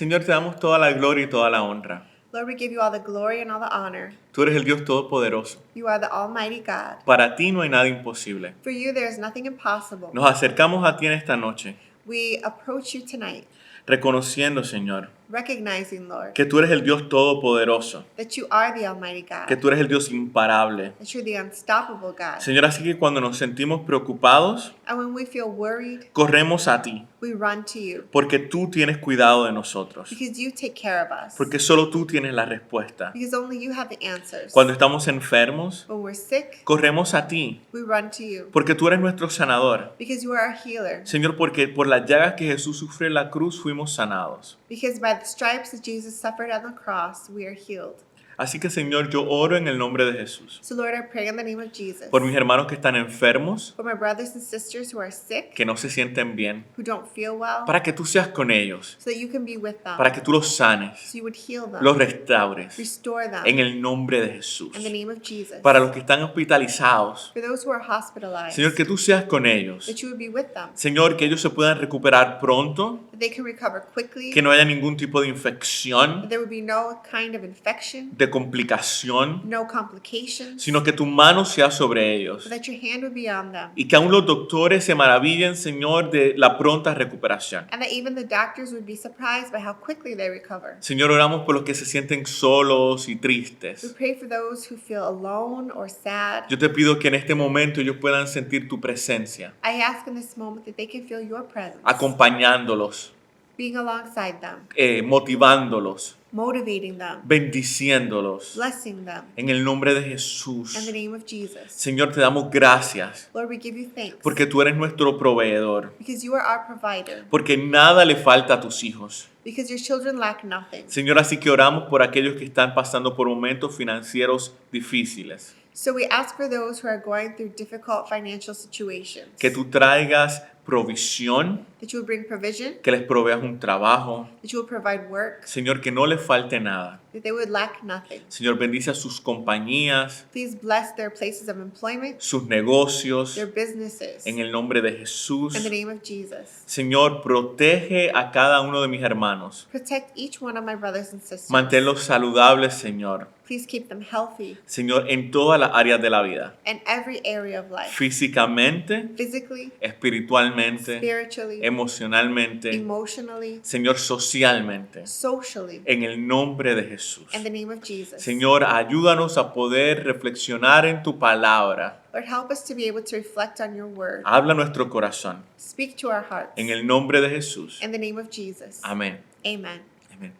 Señor, te damos toda la gloria y toda la honra. Lord, we give you all the glory and all the honor. Tú eres el Dios todopoderoso. You are the Almighty God. Para ti no hay nada imposible. For you, there is nothing impossible. Nos acercamos a ti en esta noche, We approach you tonight, reconociendo, Señor, recognizing, Lord, que tú eres el Dios todopoderoso, that you are the Almighty God, que tú eres el Dios imparable. that you're the unstoppable God. Señor, así que cuando nos sentimos preocupados, And when we feel worried, corremos a ti, we run to you porque tú tienes cuidado de nosotros, because you take care of us. porque solo tú tienes la respuesta. Because only you have the answers. Cuando estamos enfermos, When we're sick, corremos a ti, we run to you porque tú eres nuestro sanador. because you are our healer. Señor, porque por las llagas que Jesús sufrió en la cruz fuimos sanados. Because by the stripes that Jesus suffered on the cross, we are healed. Así que, Señor, yo oro en el nombre de Jesús So Lord, I pray in the name of Jesus por mis hermanos que están enfermos, for my brothers and sisters who are sick, que no se sienten bien, who don't feel well, para que tú seas con ellos, so that you can be with them, para que tú los sanes, so you would heal them, los restaures, restore them en el nombre de Jesús. in the name of Jesus. Para los que están hospitalizados, For those who are hospitalized, Señor, que tú seas con ellos. that you would be with them, Señor, que ellos se puedan recuperar pronto, that they can recover quickly, que no haya ningún tipo de infección, that there would be no kind of infection, de complicación, no complications, sino que tu mano sea sobre ellos. but that your hand would be on them, Y que aún los doctores se maravillen, Señor, de la pronta recuperación. and that even the doctors would be surprised by how quickly they recover. Señor, oramos por los que se sienten solos y We tristes. pray for those who feel alone or sad. Yo te pido que en este momento ellos puedan sentir tu presencia, I ask in this moment that they can feel your presence, acompañándolos, being alongside them, motivándolos, motivating them, bendiciéndolos. blessing them. En el nombre de In the Jesús. name of Jesus. Señor, te damos gracias Lord, we give you thanks porque tú eres nuestro proveedor, because you are our provider, porque nada le falta a tus hijos. because your children lack nothing. Señor, así que oramos por aquellos que están pasando por momentos financieros difíciles. So we ask for those who are going through difficult financial situations, Que tú traigas provisión, that you will bring provision, que les proveas un trabajo. that you will provide work, Señor, que no les falte nada. that they would lack nothing. Señor, bendice a sus compañías, Please bless their places of employment, sus negocios, their businesses, en el nombre de Jesús. in the name of Jesus. Señor, protege a cada uno de mis hermanos. Protect each one of my brothers and sisters. Manténlos saludables, Señor. Please keep them healthy Señor, en todas las áreas de la vida. in every area of life, Físicamente, physically, espiritualmente, spiritually, emocionalmente, emotionally, Señor, socialmente. socially, En el nombre de Jesús. in the name of Jesus. Señor, ayúdanos a poder reflexionar en tu palabra. Lord, help us to be able to reflect on your word. Habla nuestro corazón. Speak to our hearts. En el nombre de Jesús. In the name of Jesus. Amén. Amen. Amén.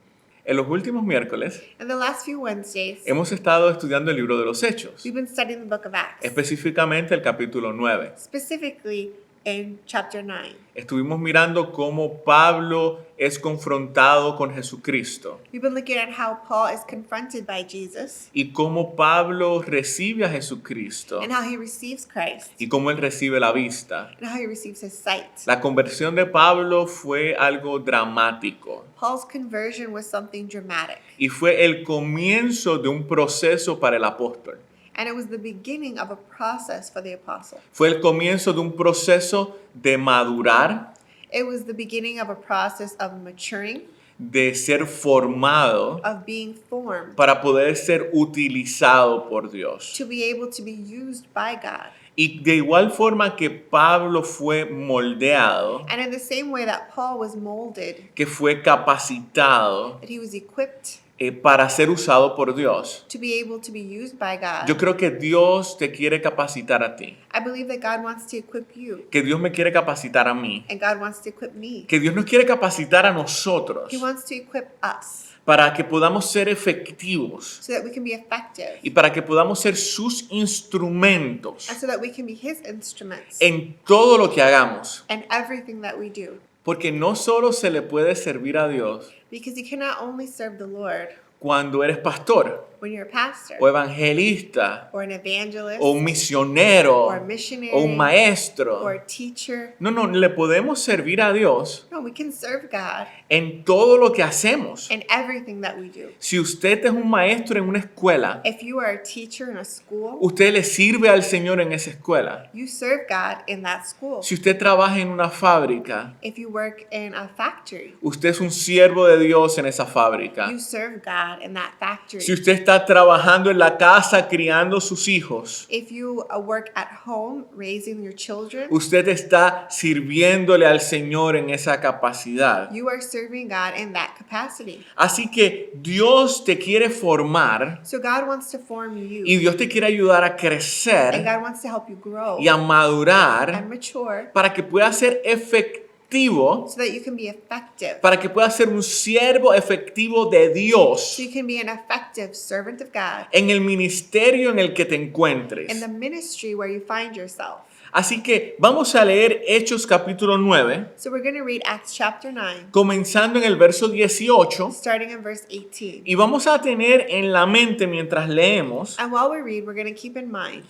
En los últimos miércoles In the last few Wednesdays, hemos estado estudiando el libro de los Hechos, we've been studying the book of Acts, específicamente el capítulo 9. specifically in chapter 9. Estuvimos mirando cómo Pablo es confrontado con Jesucristo We've been looking at how Paul is confronted by Jesus y cómo Pablo recibe a Jesucristo and how he receives Christ y cómo él recibe la vista. and how he receives his sight. La conversión de Pablo fue algo dramático Paul's conversion was something dramatic, y fue el comienzo de un proceso para el apóstol. and it was the beginning of a process for the apostle. Fue el comienzo de un proceso de madurar, It was the beginning of a process of maturing, de ser formado of being formed, para poder ser utilizado por Dios. to be able to be used by God. Y de igual forma que Pablo fue moldeado, And in the same way that Paul was molded, que fue capacitado that he was equipped para ser usado por Dios, to be able to be used by God, yo creo que Dios te quiere capacitar a ti, I believe that God wants to equip you, que Dios me quiere capacitar a mí, and God wants to equip me. que Dios nos quiere capacitar a nosotros He wants to equip us para que podamos ser efectivos so that we can be effective y para que podamos ser sus instrumentos and so that we can be His instruments en todo lo que hagamos. in everything that we do. Porque no solo se le puede servir a Dios Because you cannot only serve the Lord cuando eres pastor, when you're a pastor o evangelista or an evangelist o un misionero or a missionary o un maestro. or a teacher. No, le podemos servir a Dios No, we can serve God en todo lo que hacemos. in everything that we do. Si usted es un maestro en una escuela, If you are a teacher in a school, usted le sirve al Señor en esa escuela. you serve God in that school. Si usted trabaja en una fábrica, If you work in a factory, usted es un siervo de Dios en esa fábrica. you serve God in that factory. Si usted está trabajando en la casa criando sus hijos, If you work at home raising your children, usted está sirviéndole al Señor en esa capacidad. you are serving God in that capacity. Así que Dios te quiere formar So God wants to form you, y Dios te quiere ayudar a and crecer God wants to help you grow y a madurar and mature para que puedas ser efectivo, so that you can be effective. para que puedas ser un siervo efectivo de Dios So you can be an effective servant of God en el ministerio en el que te in encuentres. the ministry where you find yourself. Así que vamos a leer Hechos capítulo 9, So we're going to read Acts chapter 9, comenzando en el verso 18, starting in verse 18. y vamos a tener en la mente mientras leemos And while we read, we're going to keep in mind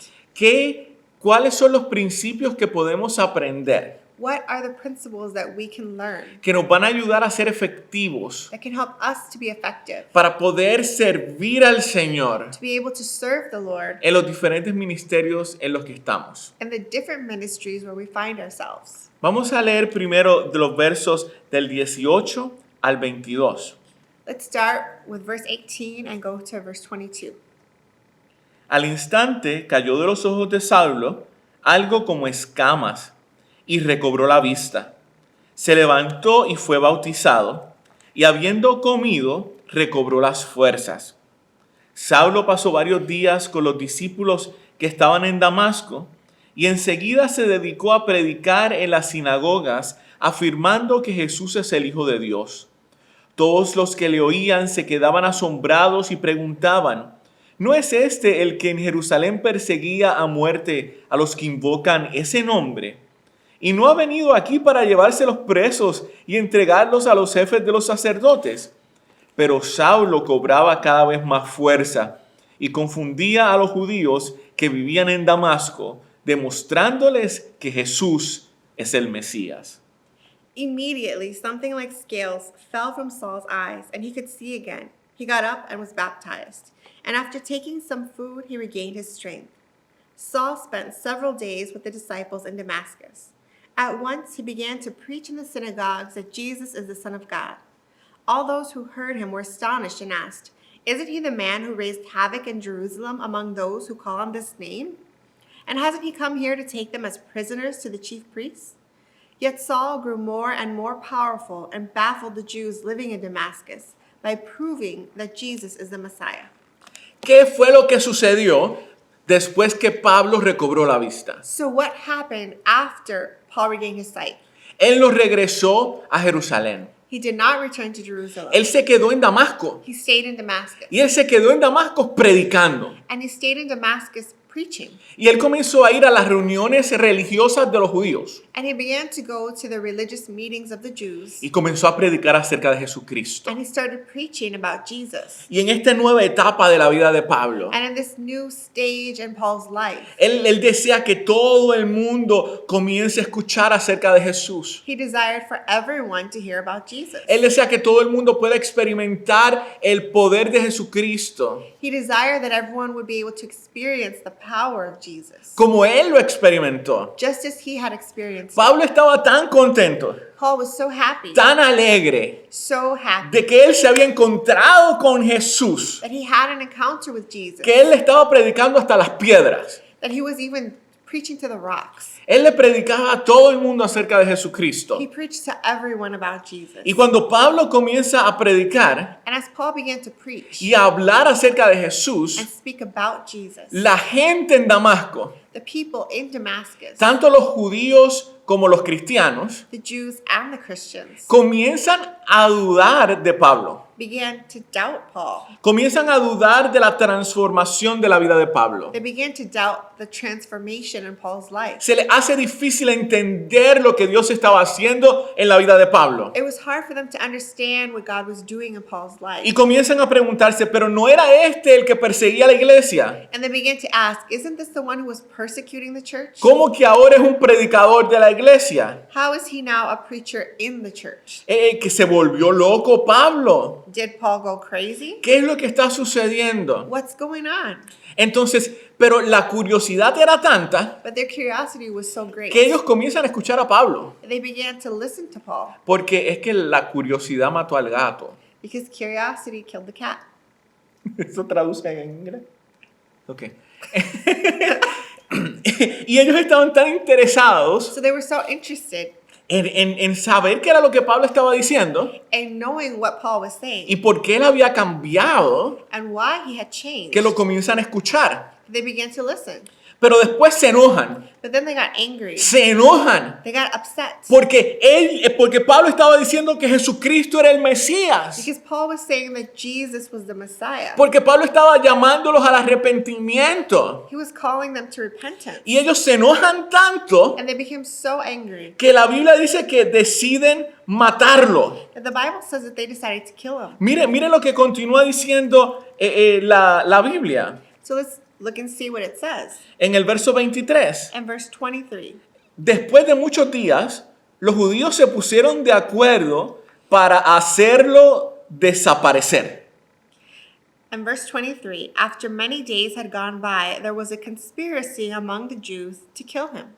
cuáles son los principios que podemos aprender, what are the principles that we can learn que nos van a ayudar a ser efectivos that can help us to be effective, para poder servir al Señor to be able to serve the Lord en los diferentes ministerios en los que estamos. in the different ministries where we find ourselves. Vamos a leer primero de los versos del 18 al 22. Let's start with verse 18 and go to verse 22. Al instante cayó de los ojos de Saulo algo como escamas y recobró la vista. Se levantó y fue bautizado, y habiendo comido, recobró las fuerzas. Saulo pasó varios días con los discípulos que estaban en Damasco, y enseguida se dedicó a predicar en las sinagogas, afirmando que Jesús es el Hijo de Dios. Todos los que le oían se quedaban asombrados y preguntaban: ¿no es este el que en Jerusalén perseguía a muerte a los que invocan ese nombre? ¿Y no ha venido aquí para llevárselos presos y entregarlos a los jefes de los sacerdotes? Pero Saulo cobraba cada vez más fuerza y confundía a los judíos que vivían en Damasco, demostrándoles que Jesús es el Mesías. Immediately, something like scales fell from Saul's eyes, and he could see again. He got up and was baptized. And after taking some food, he regained his strength. Saul spent several days with the disciples in Damascus. At once, he began to preach in the synagogues that Jesus is the Son of God. All those who heard him were astonished and asked, "Isn't he the man who raised havoc in Jerusalem among those who call on this name? And hasn't he come here to take them as prisoners to the chief priests?" Yet Saul grew more and more powerful and baffled the Jews living in Damascus by proving that Jesus is the Messiah. ¿Qué fue lo que sucedió después que Pablo recobró la vista? So what happened after Paul regained his sight? Él lo regresó a Jerusalén. He did not return to Jerusalem. Él se quedó en Damasco. He stayed in Damascus. Y él se quedó en Damasco predicando. And he stayed in Damascus preaching. Y él comenzó a ir a las reuniones religiosas de los judíos. And he began to go to the religious meetings of the Jews. Y comenzó a predicar acerca de Jesucristo. And he started preaching about Jesus. Y en esta nueva etapa de la vida de Pablo, And in this new stage in Paul's life, él desea que todo el mundo comience a escuchar acerca de Jesús. he desired for everyone to hear about Jesus. Él desea que todo el mundo pueda experimentar el poder de Jesucristo, He desired that everyone would be able to experience the power of Jesus, como él lo experimentó. just as he had experienced. Pablo estaba tan contento, Paul was so happy, tan alegre so happy de que él se había encontrado con Jesús, that he had an encounter with Jesus, que él le estaba predicando hasta las piedras. that he was even preaching to the rocks. Él le predicaba a todo el mundo acerca de Jesucristo. He preached to everyone about Jesus. Y cuando Pablo comienza a predicar And as Paul began to preach y a hablar acerca de and Jesús, speak about Jesus, la gente en Damasco, the people in Damascus, tanto los judíos como los cristianos, the Jews and the Christians, comienzan a dudar de Pablo. began to doubt Paul. Comienzan a dudar de la transformación de la vida de Pablo. They began to doubt the transformation in Paul's life. Se les hace difícil entender lo que Dios estaba haciendo en la vida de Pablo. It was hard for them to understand what God was doing in Paul's life. Y comienzan a preguntarse, pero ¿no era este el que perseguía a la iglesia? And they began to ask, isn't this the one who was persecuting the church? ¿Cómo que ahora es un predicador de la iglesia? How is he now a preacher in the church? Que se volvió loco Pablo. Did Paul go crazy? ¿Qué es lo que está sucediendo? What's going on? Entonces, pero la curiosidad era tanta But their curiosity was so great. que ellos comienzan a escuchar a Pablo. They began to listen to Paul Porque es que la curiosidad mató al gato. because curiosity killed the cat. ¿Eso traduce en inglés? Ok. Y ellos estaban tan interesados So they were so interested en saber qué era lo que Pablo estaba diciendo in knowing what Paul was saying y por qué él había cambiado and why he had changed. que lo comienzan a escuchar. They began to listen. Pero después se enojan. But then they got angry. Se enojan. They got upset. Porque Pablo estaba diciendo que Jesucristo era el Mesías. Because Paul was saying that Jesus was the Messiah. Porque Pablo estaba llamándolos al arrepentimiento. He was calling them to repentance. Y ellos se enojan tanto And they became so angry que la Biblia dice que deciden matarlo. that the Bible says that they decided to kill him. Mire lo que continúa diciendo la Biblia. So let's look and see what it says. En el verso 23. In verse 23. Después de muchos días, los judíos se pusieron de acuerdo para hacerlo desaparecer. In verse 23, after many days had gone by, there was a conspiracy among the Jews to kill him.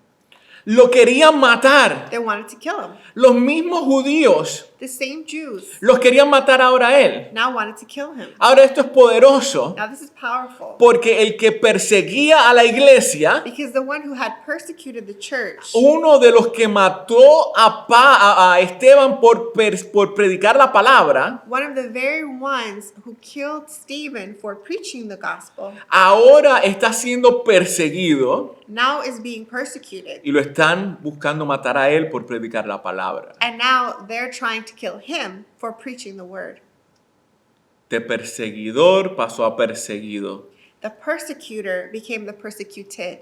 Lo querían matar. They wanted to kill him. Los mismos judíos The same Jews los querían matar ahora a él. now wanted to kill him. Ahora esto es poderoso Now this is powerful porque el que perseguía a la iglesia, because the one who had persecuted the church, uno de los que mató a Esteban por predicar la palabra, one of the very ones who killed Stephen for preaching the gospel, ahora está siendo perseguido now is being persecuted. y lo están buscando matar a él por predicar la palabra. And now they're trying to kill him for preaching the word. De perseguidor pasó a perseguido. The persecutor became the persecuted.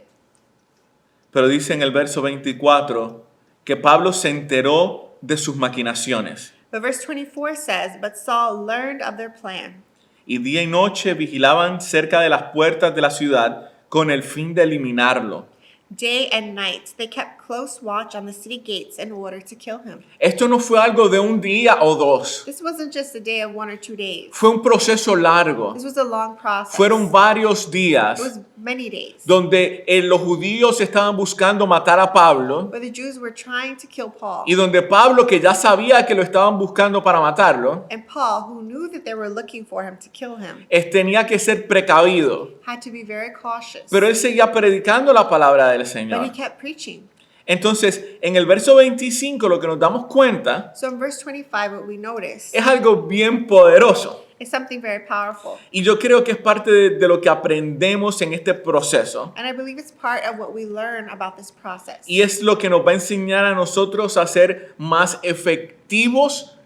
Pero dice en el verso 24 que Pablo se enteró de sus maquinaciones But verse 24 says, but Saul learned of their plan. y día y noche vigilaban cerca de las puertas de la ciudad con el fin de eliminarlo. Day and night, they kept close watch on the city gates in order to kill him. Esto no fue algo de un día o dos. This wasn't just a day of 1 or 2 days. Fue un proceso largo. This was a long process. Fueron varios It días was many days. donde los judíos estaban buscando matar a Pablo Where the Jews were trying to kill Paul. y donde Pablo, que ya sabía que lo estaban buscando para matarlo, And Paul, who knew that they were looking for him to kill him, tenía que ser precavido. had to be very cautious. Pero él seguía predicando la palabra del But he Señor. kept preaching. Entonces, en el verso 25 lo que nos damos cuenta So in verse 25, what we notice es algo bien poderoso. is something very powerful. Y yo creo que es parte de lo que aprendemos en este proceso. And I believe it's part of what we learn about this process. Y es lo que nos va a enseñar a nosotros a ser más efectivos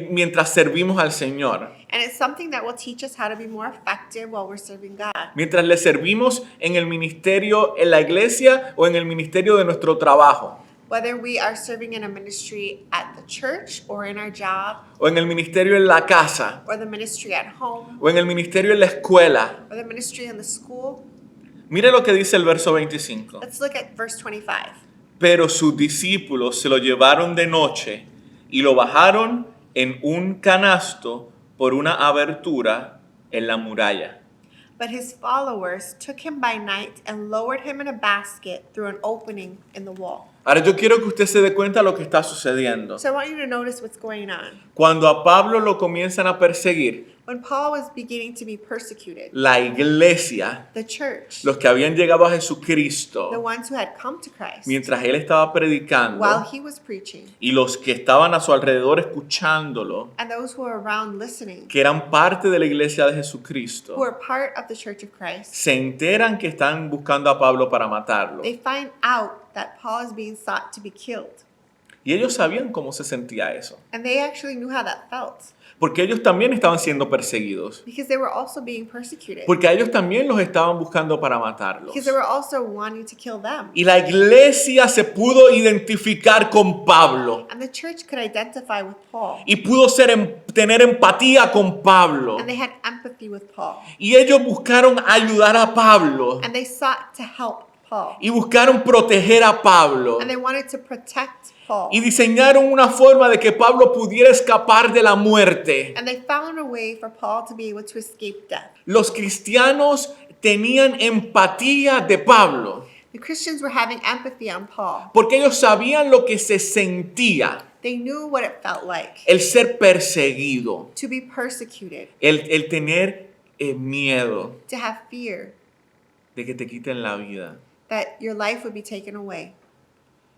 mientras servimos al Señor. And it's something that will teach us how to be more effective while we're serving God. Mientras le servimos en el ministerio, en la iglesia o en el ministerio de nuestro trabajo. Whether we are serving in a ministry at the church or in our job O en el ministerio en la casa. or the ministry at home O en el ministerio en la escuela. or the ministry in the school. Mire lo que dice el verso 25. Let's look at verse 25. Pero sus discípulos se lo llevaron de noche y lo bajaron en un canasto por una abertura en la muralla. But his followers took him by night and lowered him in a basket through an opening in the wall. Ahora yo quiero que usted se dé cuenta de lo que está sucediendo. So I want you to notice what's going on. Cuando a Pablo lo comienzan a perseguir, When Paul was beginning to be persecuted, la iglesia, the church, los que habían llegado a the Jesucristo, ones who had come to Christ, mientras él estaba predicando, while he was preaching, y los que estaban a su alrededor escuchándolo, and those who were around listening, que eran parte de la iglesia de who Jesucristo, were part of the Church of Christ, se enteran que están buscando a Pablo para matarlo. they find out that Paul is being sought to be killed. Y ellos sabían cómo se sentía eso. And they actually knew how that felt. Porque ellos también estaban siendo perseguidos. because they were also being persecuted, Porque a ellos también los estaban buscando para matarlos. because they were also wanting to kill them. Y la iglesia se pudo identificar con Pablo. And the church could identify with Paul, Y pudo tener empatía con Pablo. and they had empathy with Paul, Y ellos buscaron ayudar a Pablo. and they sought to help Paul, Y buscaron proteger a Pablo. and they wanted to protect Paul, Y diseñaron una forma de que Pablo pudiera escapar de la muerte. and they found a way for Paul to be able to escape death. Los cristianos tenían empatía de Pablo. The Christians were having empathy on Paul. Porque ellos sabían lo que se sentía. They knew what it felt like El ser perseguido. to be persecuted, El tener miedo to have fear de que te quiten la vida. that your life would be taken away.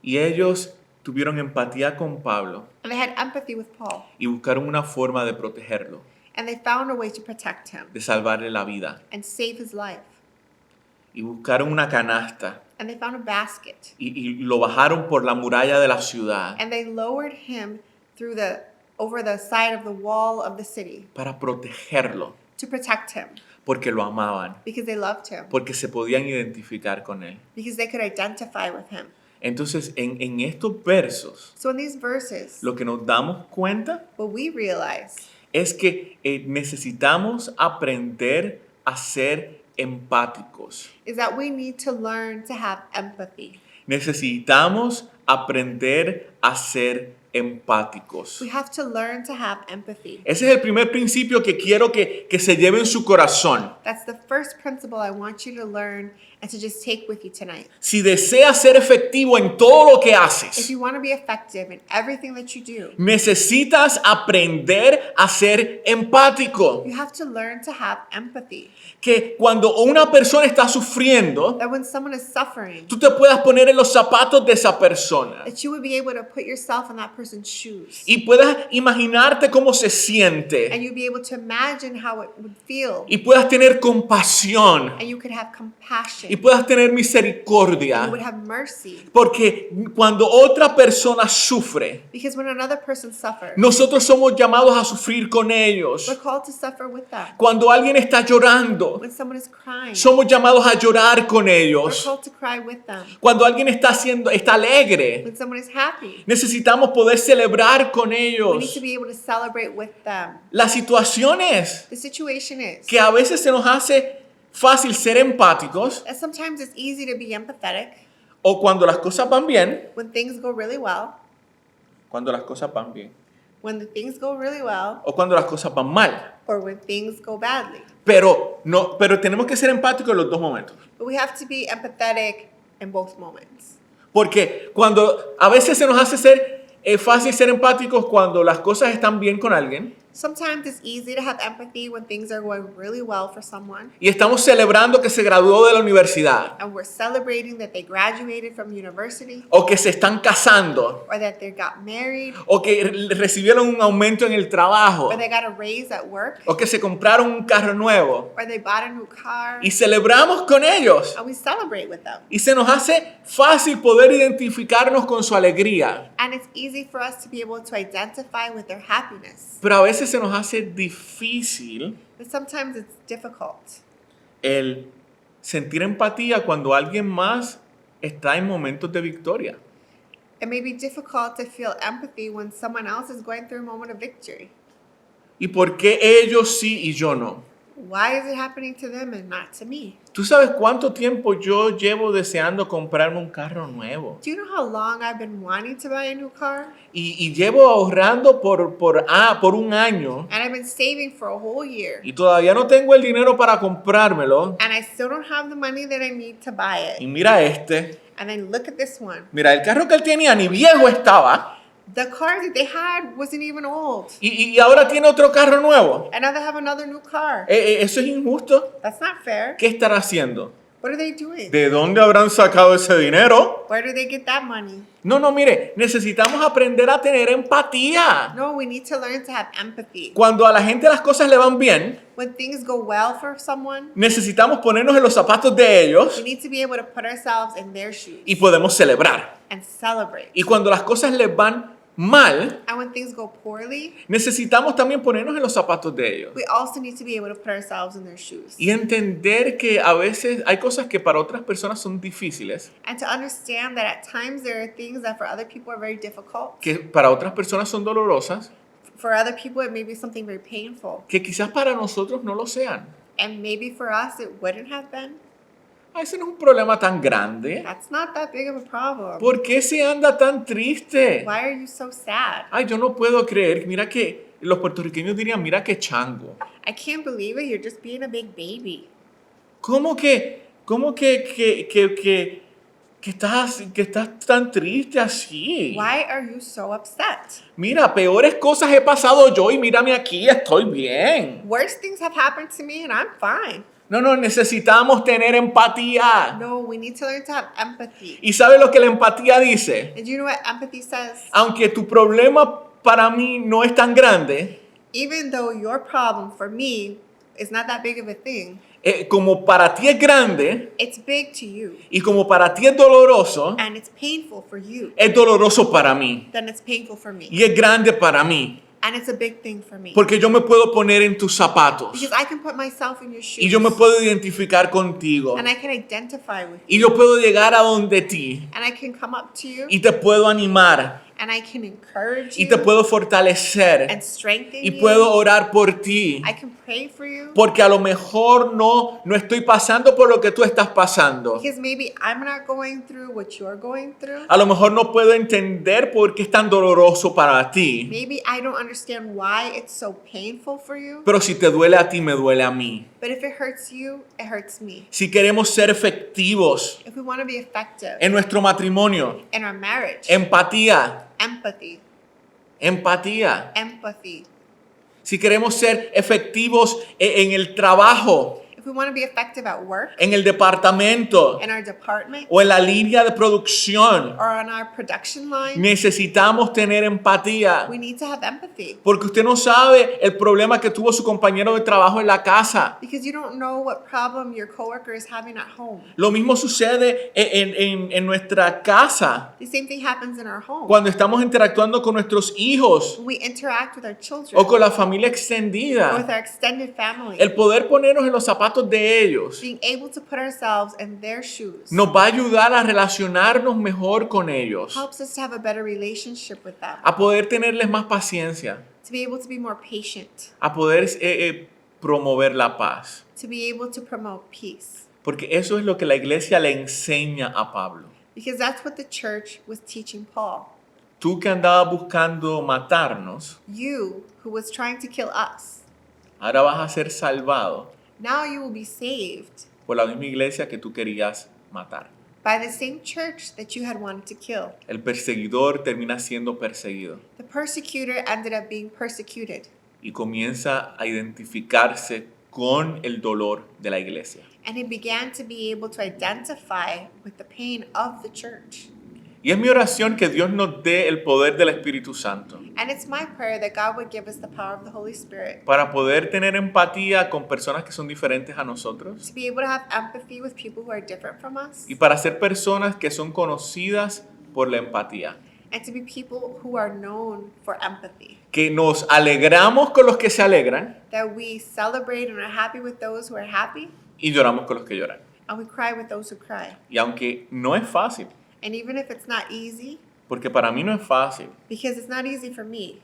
Y ellos tuvieron empatía con Pablo And they had empathy with Paul, y buscaron una forma de protegerlo, and they found a way to protect him de salvarle la vida. and save his life. Y buscaron una canasta And they found a basket, y lo bajaron por la muralla de la ciudad and they lowered him over the side of the wall of the city para protegerlo, to protect him, porque lo amaban, because they loved him, porque se podían identificar con él. because they could identify with him. Entonces, en estos versos, So in these verses, lo que nos damos cuenta what we realize es que necesitamos aprender a ser empáticos. is that we need to learn to have empathy. Necesitamos aprender a ser empáticos. We have to learn to have empathy. Ese es el primer principio que quiero que se lleve en su corazón. That's the first principle I want you to learn and to just take with you tonight. Si deseas ser efectivo en todo lo que If haces, you want to be effective in everything that you do, necesitas aprender a ser empático. you have to learn to have empathy. Que cuando una persona está sufriendo, That when someone is suffering, tú te puedas poner en los zapatos de esa persona that you would be able to put yourself in that person's shoes. y puedas imaginarte cómo se siente And you'd be able to imagine how it would feel. y puedas tener compasión And you could have compassion. y puedas tener And misericordia. you would have mercy. Porque cuando otra persona sufre, Because when another person suffers, nosotros somos llamados a sufrir con ellos. we're called to suffer with them. Cuando alguien está llorando, When someone is crying, somos llamados a llorar con we're ellos. called to cry with them. Cuando alguien está alegre, When someone is happy, necesitamos poder celebrar con we need ellos. to be able to celebrate with them. Las situaciones The situation is que a veces se nos hace fácil ser empáticos that sometimes it's easy to be empathetic o cuando las cosas van bien, when things go really well, cuando las cosas van bien when the things go really well, o cuando las cosas van mal. or when things go badly. Pero tenemos que ser empáticos en los dos momentos. But we have to be empathetic in both moments. Porque cuando a veces se nos hace fácil ser empáticos cuando las cosas están bien con alguien Sometimes it's easy to have empathy when things are going really well for someone, y estamos celebrando que se graduó de la universidad and we're celebrating that they graduated from university, o que se están casando or that they got married, o que recibieron un aumento en el trabajo or they got a raise at work, o que se compraron un carro nuevo or they bought a new car, y celebramos con ellos and we celebrate with them. y se nos hace fácil poder identificarnos con su alegría, And it's easy for us to be able to identify with their happiness. pero a veces se nos hace difícil But sometimes it's difficult el sentir empatía cuando alguien más está en momentos de victoria. It may be difficult to feel empathy when someone else is going through a moment of victory. ¿Y por qué ellos sí y yo no? Why is it happening to them and not to me? ¿Tú sabes cuánto tiempo yo llevo deseando comprarme un carro nuevo? Do you know how long I've been wanting to buy a new car? Y llevo ahorrando por un año And I've been saving for a whole year. y todavía no tengo el dinero para comprármelo. And I still don't have the money that I need to buy Y it. mira este. And then look at this one. Mira, el carro que él tenía ni viejo estaba The car that they had wasn't even old. y ahora tiene otro carro nuevo. And now they have another new car. ¿Eso es injusto? That's not fair. ¿Qué estará haciendo? What are they doing? ¿De dónde habrán sacado ese dinero? Where do they get that money? No, mire, necesitamos aprender a tener empatía. No, we need to learn to have empathy. Cuando a la gente las cosas le van bien, When things go well for someone, necesitamos ponernos en los zapatos de ellos we need to be able to put ourselves in their shoes y podemos celebrar. and celebrate. Y cuando las cosas les van mal, and when things go poorly, necesitamos también ponernos en los zapatos de ellos. we also need to be able to put ourselves in their shoes. Y entender que a veces hay cosas que para otras personas son difíciles, And to understand that at times there are things that for other people are very difficult. que para otras personas son dolorosas, For other people, it may be something very painful. que quizás para nosotros no lo sean. And maybe for us, it wouldn't have been. A veces no es un problema tan grande. That's not that big of a problem. ¿Por qué se anda tan triste? Why are you so sad? Ay, yo no puedo creer. Mira que los puertorriqueños dirían, mira qué chango. I can't believe it. You're just being a big baby. ¿Cómo que estás tan triste así? Why are you so upset? Mira, peores cosas he pasado yo y mírame aquí, estoy bien. Worse things have happened to me and I'm fine. No, necesitamos tener empatía. No, we need to learn to have empathy. ¿Y sabe lo que la empatía dice? And you know what empathy says? Aunque tu problema para mí no es tan grande, Even though your problem for me is not that big of a thing, como para ti es grande it's big to you y como para ti es doloroso, and it's painful for you, es doloroso para mí then it's painful for me. y es grande para mí. And it's a big thing for me. Porque yo me puedo poner en tus zapatos Because I can put myself in your shoes. y yo me puedo identificar contigo And I can identify with y you. yo puedo llegar a donde ti And I can come up to you. y te puedo animar And I can encourage y you. te puedo fortalecer And strengthen y you. puedo orar por ti. I can pray for you. Porque a lo mejor no estoy pasando por lo que tú estás pasando. Because maybe I'm not going through what you're going through. A lo mejor no puedo entender por qué es tan doloroso para ti. Maybe I don't understand why it's so painful for you. Pero si te duele a ti, me duele a mí. But if it hurts you, it hurts me. Si queremos ser efectivos If we want to be effective en nuestro matrimonio, in our marriage, empatía, empathy, empatía. empathy. Si queremos ser efectivos en el trabajo, If we want to be effective at work, en el departamento in our department, o en la línea de producción, or on our production line, necesitamos tener empatía. we need to have empathy. Porque usted no sabe el problema que tuvo su compañero de trabajo en la casa. Because you don't know what problem your coworker is having at home. Lo mismo sucede en nuestra casa The same thing happens in our home. cuando estamos interactuando con nuestros hijos When we interact with our children o con la familia or with extendida. our extended family. El poder ponernos en los zapatos de ellos Being able to put ourselves in their shoes nos va a ayudar a relacionarnos mejor con ellos, helps us to have a better relationship with them, a poder tenerles más paciencia, to be able to be more patient, a poder promover la paz. to be able to promote peace. Porque eso es lo que la iglesia le enseña a Pablo. Because that's what the church was teaching Paul. Tú que andabas buscando matarnos, You, who was trying to kill us, ahora vas a ser salvado now you will be saved por la misma iglesia que tú querías matar. by the same church that you had wanted to kill. El perseguidor termina siendo perseguido The persecutor ended up being persecuted, y comienza a identificarse con el dolor de la iglesia. and he began to be able to identify with the pain of the church. Y es mi oración que Dios nos dé el poder del Espíritu Santo And it's my prayer that God would give us the power of the Holy Spirit para poder tener empatía con personas que son diferentes a nosotros to be able to have empathy with people who are different from us, y para ser personas que son conocidas por la empatía. and to be people who are known for empathy. Que nos alegramos con los que se alegran That we celebrate and are happy with those who are happy, y lloramos con los que lloran. and we cry with those who cry. Y aunque no es fácil, And even if it's not easy, porque para mí no es fácil, because it's not easy for me,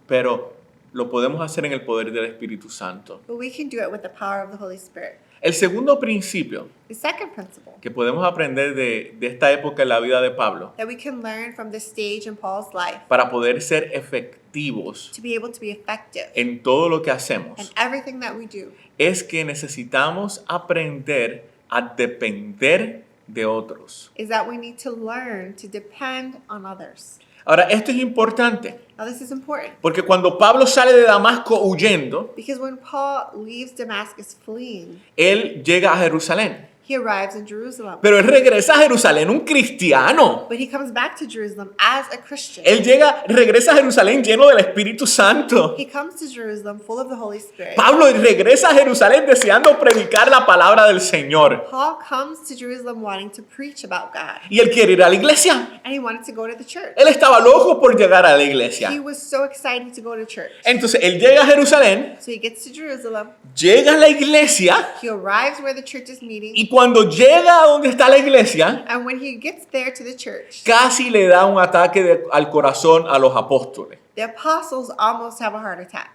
pero lo podemos hacer en el poder del Espíritu Santo. but we can do it with the power of the Holy Spirit. El segundo principio The second principle que podemos aprender de esta época en la vida de Pablo that we can learn from this stage in Paul's life para poder ser efectivos to be able to be effective en todo lo que in hacemos everything that we do es que necesitamos aprender a depender de otros. is that we need to learn to depend on others. Ahora, esto es importante Now, this is important porque cuando Pablo sale de Damasco huyendo, because when Paul leaves Damascus fleeing, él llega a Jerusalén. He arrives in Jerusalem. Pero él regresa a Jerusalén un cristiano. But he comes back to Jerusalem as a Christian. Él regresa a Jerusalén lleno del Espíritu Santo. He comes to Jerusalem full of the Holy Spirit. Pablo regresa a Jerusalén deseando predicar la palabra del Señor. Paul comes to Jerusalem wanting to preach about God. Y él quiere ir a la iglesia. And he wanted to go to the church. Él estaba loco por llegar a la iglesia. He was so excited to go to church. Entonces él llega a Jerusalén, So he gets to Jerusalem. llega a la iglesia, He arrives where the church is meeting. y cuando llega a donde está la iglesia, And when he gets there to the church, casi le da un ataque al corazón a los apóstoles. the apostles almost have a heart attack.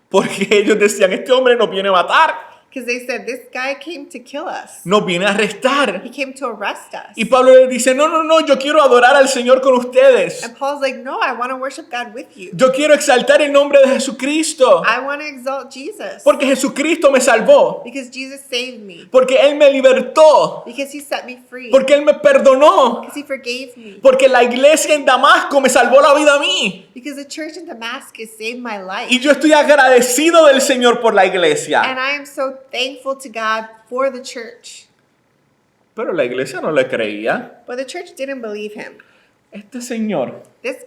Porque ellos decían, este hombre nos viene a matar, Because they said, this guy came to kill us. nos viene a arrestar. He came to arrest us. Y Pablo le dice, no, yo quiero adorar al Señor con ustedes. And Paul's like, no, I want to worship God with you. Yo quiero exaltar el nombre de Jesucristo. I want to exalt Jesus. Porque Jesucristo me salvó. Because Jesus saved me. Porque Él me libertó. Because he set me free. Porque Él me perdonó. Because he forgave me. Porque la iglesia en Damasco me salvó la vida a mí. Because the church in Damascus saved my life. Y yo estoy agradecido del Señor por la iglesia. And I am so thankful to God for the church. Pero la iglesia no le creía. But the church didn't believe him. Este señor, This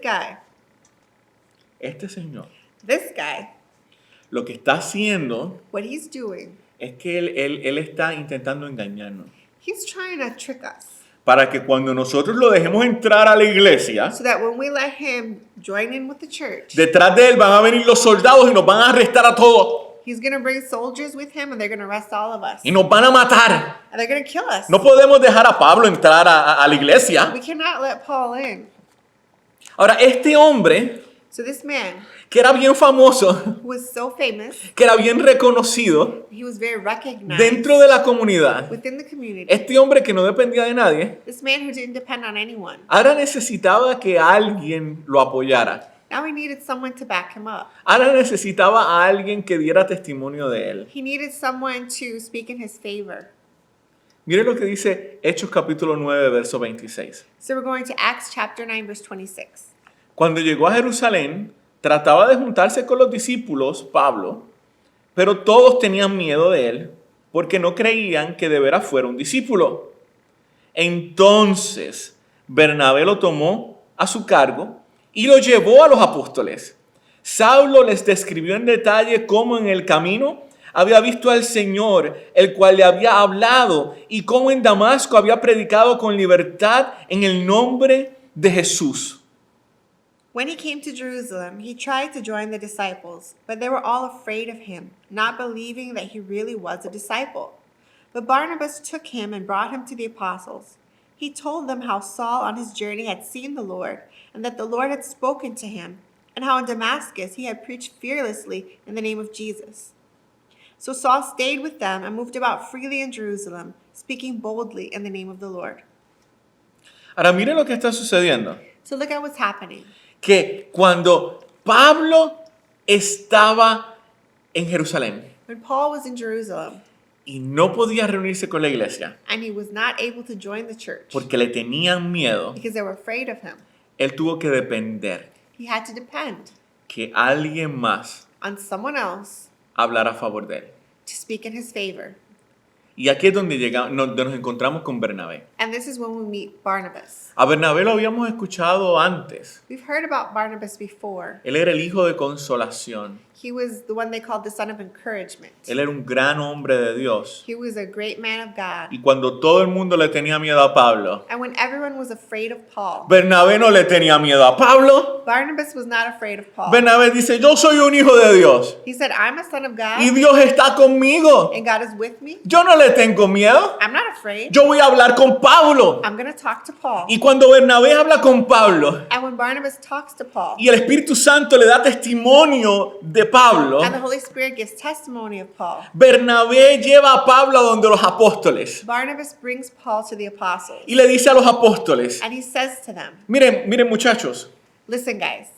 guy, lo que está haciendo what he's doing, es que él está intentando engañarnos. he's trying to trick us. Para que cuando nosotros lo dejemos entrar a la iglesia, So that when we let him join in with the church, detrás de él van a venir los soldados y nos van a arrestar a todos. he's going to bring soldiers with him and they're going to arrest all of us. Y nos van a matar. And they're going to kill us. No podemos dejar a Pablo entrar a la iglesia. We cannot let Paul in. Ahora, este hombre, So this man, que era bien famoso, who was so famous, que era bien reconocido he was very recognized dentro de la comunidad, within the community. este hombre que no dependía de nadie, This man who didn't depend on anyone. ahora necesitaba que alguien lo apoyara. Now he needed someone to back him up. Ahora necesitaba a alguien que diera testimonio de él. He needed someone to speak in his favor. Mire lo que dice Hechos capítulo 9, verso 26. So we're going to Acts chapter 9, verse 26. Cuando llegó a Jerusalén, trataba de juntarse con los discípulos, Pablo, pero todos tenían miedo de él porque no creían que de veras fuera un discípulo. Entonces, Bernabé lo tomó a su cargo y lo llevó a los apóstoles. Saulo les describió en detalle cómo en el camino había visto al Señor, el cual le había hablado, y cómo en Damasco había predicado con libertad en el nombre de Jesús. When he came to Jerusalem, he tried to join the disciples, but they were all afraid of him, not believing that he really was a disciple. But Barnabas took him and brought him to the apostles. He told them how Saul on his journey had seen the Lord, and that the Lord had spoken to him, and how in Damascus he had preached fearlessly in the name of Jesus. So Saul stayed with them and moved about freely in Jerusalem, speaking boldly in the name of the Lord. Ahora mire lo que está sucediendo. So look at what's happening. Que cuando Pablo estaba en Jerusalén When Paul was in Jerusalem, y no podía reunirse con la iglesia and he was not able to join the church porque le tenían miedo, because they were afraid of him, él tuvo que depender he had to depend que alguien más on someone else hablara a favor de él. to speak in his favor. Y aquí es donde nos encontramos con Bernabé. And this is when we meet Barnabas. A Bernabé lo habíamos escuchado antes. We've heard about Barnabas before. Él era el hijo de consolación. He was the one they called the son of encouragement. Él era un gran hombre de Dios. He was a great man of God. Y cuando todo el mundo le tenía miedo a Pablo, And when everyone was afraid of Paul, Bernabé no le tenía miedo a Pablo. Barnabas was not afraid of Paul. Bernabé dice, yo soy un hijo de Dios He said, I'm a son of y God, Dios está conmigo. and God is with me. Yo no le tengo miedo. I'm not afraid. Yo voy a hablar con Pablo. I'm going to talk to Paul. Y cuando Bernabé habla con Pablo And when Barnabas talks to Paul, y el Espíritu Santo le da testimonio de Pablo, and the Holy Spirit gives testimony of Paul, Bernabé lleva a Pablo a donde los apóstoles Barnabas brings Paul to the apostles. y le dice a los apóstoles, And he says to them, miren muchachos, listen, guys,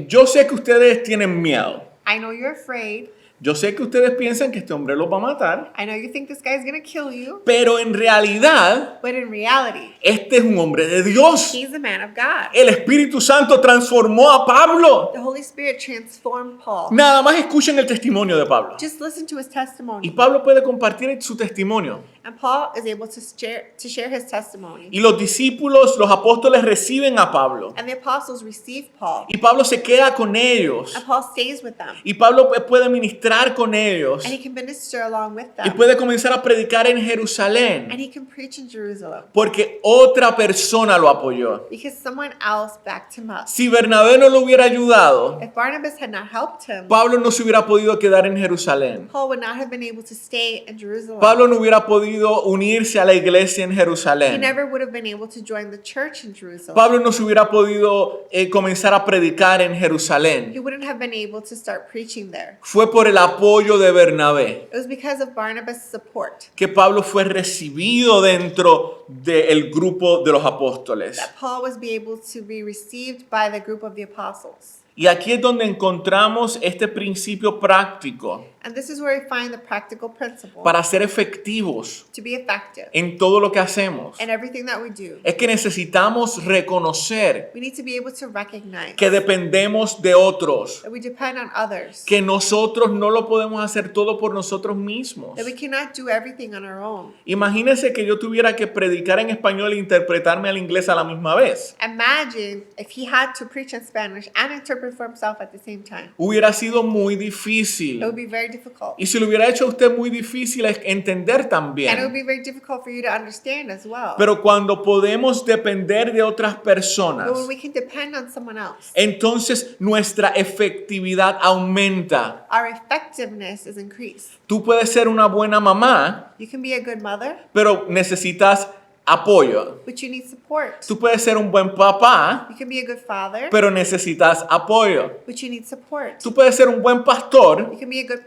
yo sé que ustedes tienen miedo. I know you're afraid. Yo sé que ustedes piensan que este hombre los va a matar, I know you think this guy's going to kill you. pero en realidad, But in reality, este es un hombre de Dios. he's a man of God. El Espíritu Santo transformó a Pablo. The Holy Spirit transformed Paul. Nada más escuchen el testimonio de Pablo. Just listen to his Y testimony. Pablo puede compartir su testimonio. And Paul is able to share his testimony. Y los discípulos, los apóstoles reciben a Pablo. And the apostles receive Paul. Y Pablo se queda con ellos. And Paul stays with them. Y Pablo puede ministrar con ellos. And he can minister along with Y them. puede comenzar a predicar en And Jerusalén. he can preach in Jerusalem. Porque otra persona lo apoyó. Because someone else backed him up. Si Bernabé no lo hubiera ayudado, If Barnabas had not helped him, Pablo no se hubiera podido quedar en Jerusalén. Paul would not have been able to stay in Jerusalem. Pablo no hubiera podido unirse a la iglesia en He Jerusalén. never would have been able to join the church in Jerusalem. Pablo no se hubiera podido comenzar a predicar en He Jerusalén. wouldn't have been able to start preaching there. Fue por el apoyo de Bernabé It was because of Barnabas' support que Pablo fue recibido dentro del grupo de los apóstoles. that Paul was able to be received by the group of the apostles. Y aquí es donde encontramos este principio práctico And this is where we find the practical principle para ser efectivos to be effective en todo lo que hacemos. in everything that we do. Es que necesitamos reconocer We need to be able to recognize que dependemos de otros, that we depend on others, que nosotros no lo podemos hacer todo por nosotros mismos. that we cannot do everything on our own. Imagínense que yo tuviera que predicar en español e interpretarme al inglés a la misma vez. Imagine if he had to preach in Spanish and interpret for himself at the same time. Hubiera sido muy It would difícil. be very difficult. Y si lo hubiera hecho a usted muy difícil es entender And it would también. be very difficult for you to understand as well. Pero cuando podemos depender de otras personas, But when we can depend on someone else, entonces nuestra efectividad aumenta. our effectiveness is increased. Tú puedes ser una buena mamá, You can be a good mother, pero necesitas apoyo. but you need support. Tú puedes ser un buen papá, You can be a good father, pero necesitas apoyo. but you need support. Tú puedes ser un buen pastor You can be a good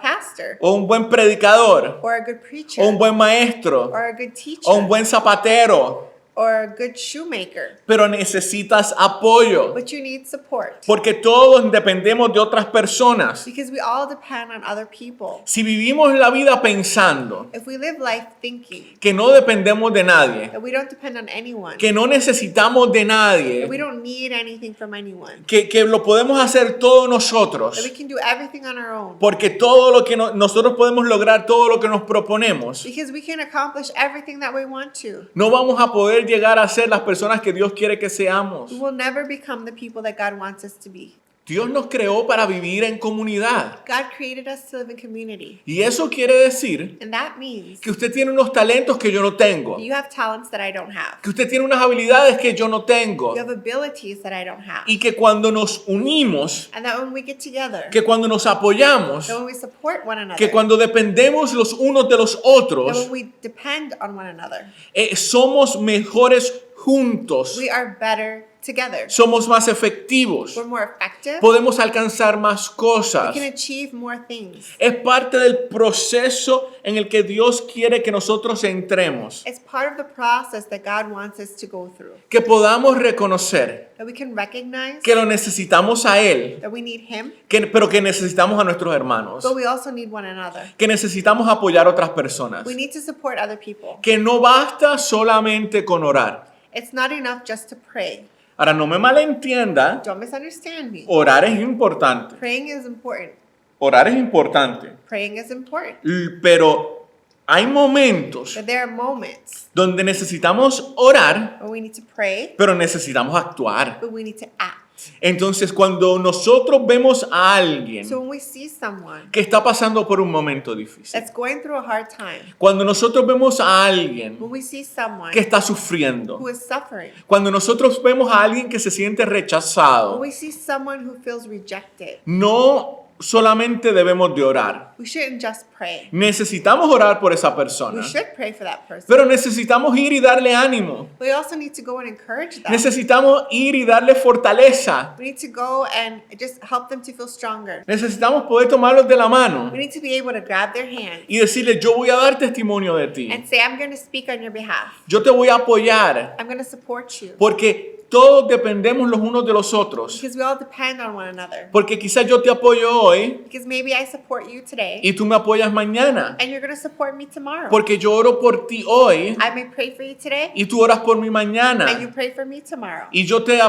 pastor, o un buen predicador or a good preacher, o un buen maestro or a good teacher, o un buen zapatero, or a good shoemaker, pero necesitas apoyo. but you need support. Porque todos dependemos de otras personas. Because we all depend on other people. Si vivimos la vida pensando If we live life thinking que no dependemos de nadie, that we don't depend on anyone, que no necesitamos de that nadie, we don't need anything from anyone, que lo podemos hacer todos that nosotros, we can do everything on our own, porque todo lo que nosotros podemos lograr, todo lo que nos proponemos, because we can accomplish everything that we want to. no vamos a poder llegar a ser las personas que Dios quiere que seamos. We will never become the people that God wants us to be. Dios nos creó para vivir en comunidad. God created us to live in community. Y eso quiere decir And that means que usted tiene unos talentos que yo no tengo, you have talents that I don't have. que usted tiene unas habilidades que yo no tengo, You have abilities that I don't have. y que cuando nos unimos, And that when we get together, que cuando nos apoyamos, that when we support one another, que cuando dependemos los unos de los that otros, when we depend on one another, somos mejores juntos, we are better together. somos más efectivos, We're more effective. podemos alcanzar más We cosas. can achieve more things. Es parte del proceso en el que Dios quiere que nosotros entremos, It's part of the process that God wants us to go through. que podamos reconocer That we can recognize que lo necesitamos a Él, that we need Him, pero que necesitamos a nuestros hermanos, but we also need one another. que necesitamos apoyar a otras personas, We need to support other people. que no basta solamente con orar. It's not enough just to pray. Ahora, no me malentienda, Don't misunderstand me. orar es importante. Praying is important. Orar es importante. Praying is important. Pero hay momentos But there are moments donde necesitamos orar, when we need to pray, pero necesitamos actuar. but we need to act. Entonces, cuando nosotros vemos a alguien So when we see someone que está pasando por un momento difícil, that's going through a hard time, cuando nosotros vemos a alguien when we see someone que está sufriendo, who is suffering, cuando nosotros vemos a alguien que se siente when rechazado, we see someone who feels rejected, no solamente debemos de orar. we shouldn't just pray. Necesitamos orar por esa We persona, should pray for that person. pero necesitamos ir y darle ánimo. We also need to go and encourage them. Necesitamos ir y darle fortaleza. We need to go and just help them to feel stronger. Necesitamos poder tomarlos de la mano We need to be able to grab their hand y decirles, yo voy a dar testimonio de ti. and say, I'm going to speak on your behalf. Yo te voy a apoyar I'm going to support you. porque todos dependemos los unos de los otros. because we all depend on one another. Porque quizás yo te apoyo hoy Because maybe I support you today, y tú me apoyas mañana. and you're going to support me tomorrow. Porque yo oro por ti hoy I may pray for you today, y tú oras por mí and you mañana. pray for me tomorrow. Y yo te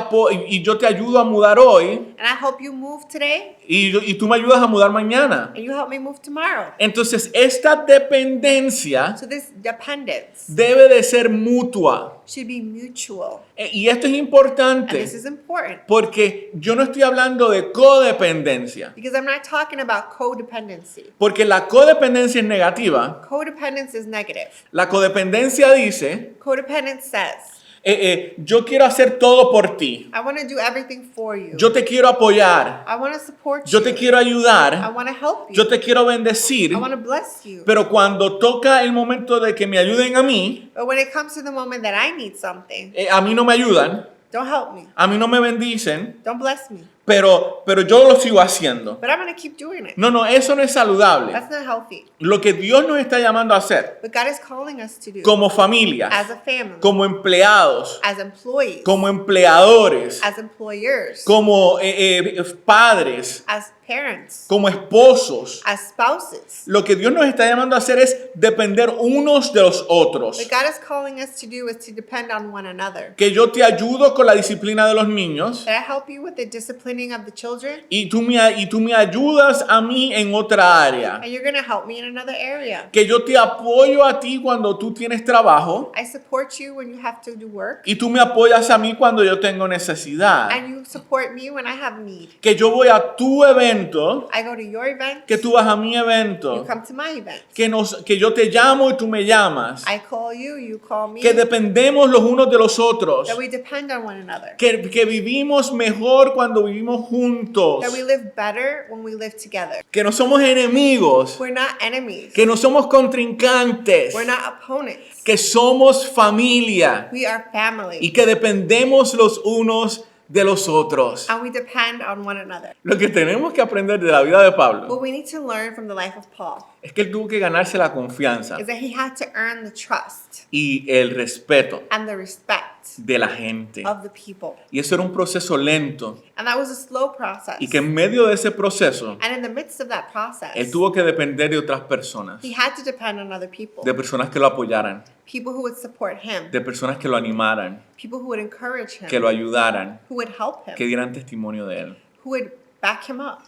ayudo a mudar hoy And I help you move today, y tú me ayudas a mudar mañana. and you help me move tomorrow. Entonces, esta dependencia So this dependence debe de ser mutua. should be mutual. Y esto es And importante this is important porque yo no estoy hablando de codependencia. because I'm not talking about codependency. Porque la codependencia es negativa. Codependence is negative. La codependencia dice, Codependence says, yo quiero hacer todo por ti. I want to do everything for you. Yo te quiero apoyar. I want to support Yo you. te quiero I ayudar. want to help you. Yo te quiero bendecir. I want to bless you. Pero cuando toca el momento de que me ayuden a mí, But when it comes to the moment that I need something, a mí no me ayudan. don't help me. A mí no me bendicen. Don't bless me. Pero yo lo sigo haciendo. But I'm going to keep doing it. No, eso no es saludable. That's not healthy. Lo que Dios nos está llamando a hacer But God is calling us to do como familia, as a family, como empleados, as employees, como empleadores, as employers, como padres, as parents, como esposos. as spouses. Lo que Dios nos está llamando a hacer es depender unos de los otros. What God is calling us to do is to depend on one another. Que yo te ayudo con la disciplina de los niños That I help you with the disciplining of the children, y tú me ayudas a mí en otra área. and you're going to help me in another area. Que yo te apoyo a ti cuando tú tienes trabajo I support you when you have to do work, y tú me apoyas a mí cuando yo tengo necesidad. and you support me when I have need. Que yo voy a tu evento, I go to your event, que tú vas a mi you evento. come to my event. Que yo te llamo y tú me llamas. I call you, you call me. Que dependemos los unos de los otros. That we depend on one another. Que vivimos mejor cuando vivimos juntos. That we live better when we live together. Que no somos enemigos. We're not enemies. Que no somos contrincantes. We're not opponents. Que somos familia. We are family. Y que dependemos los unos de los otros. And we depend on one another. Lo que tenemos que aprender de la vida de Pablo What we need to learn from the life of Paul es que él tuvo que ganarse la confianza is that he had to earn the trust y el respeto and the respect de la gente. of the people. Y eso era un proceso lento. And that was a slow process. Y que en medio de ese proceso, And in the midst of that process, él tuvo que depender de otras personas. he had to depend on other people. De personas que lo apoyaran. People who would support him. De personas que lo animaran. People who would encourage him. Que lo ayudaran. Who would help him. Que dieran testimonio de él. Who would back him up.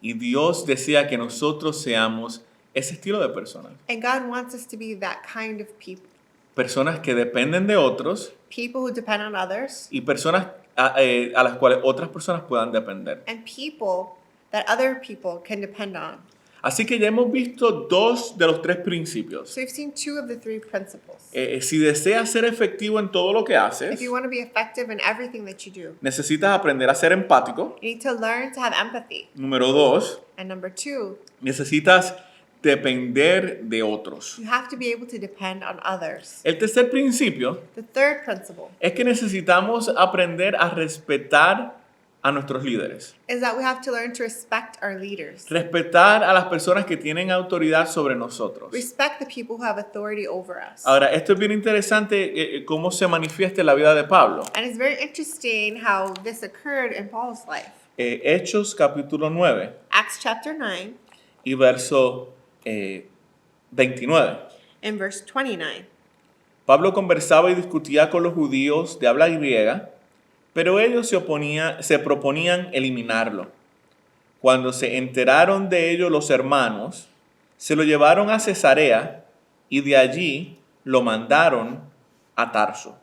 Y Dios desea que nosotros seamos ese estilo de personas. And God wants us to be that kind of people. Personas que dependen de otros People who depend on others. y personas a las cuales otras personas puedan depender. And people that other people can depend on. Así que ya hemos visto 2 de los 3 principios. So we've seen 2 of the 3 principles. Si deseas ser efectivo en todo lo que If haces, you want to be effective in everything that you do, necesitas aprender a ser empático. you need to learn to have empathy. Número 2, And number 2, necesitas depender de otros. you have to be able to depend on others. El tercer principio The third principle es que necesitamos aprender a respetar a nuestros líderes. is that we have to learn to respect our leaders. Respetar a las personas que tienen autoridad sobre nosotros. Respect the people who have authority over us. Ahora, esto es bien interesante cómo se manifiesta en la vida de Pablo. And it's very interesting how this occurred in Paul's life. Hechos capítulo 9 Acts chapter 9 y verso 29. and verse 29. Pablo conversaba y discutía con los judíos de habla griega, pero ellos se proponían eliminarlo. Cuando se enteraron de ello los hermanos, se lo llevaron a Cesarea y de allí lo mandaron a Tarso.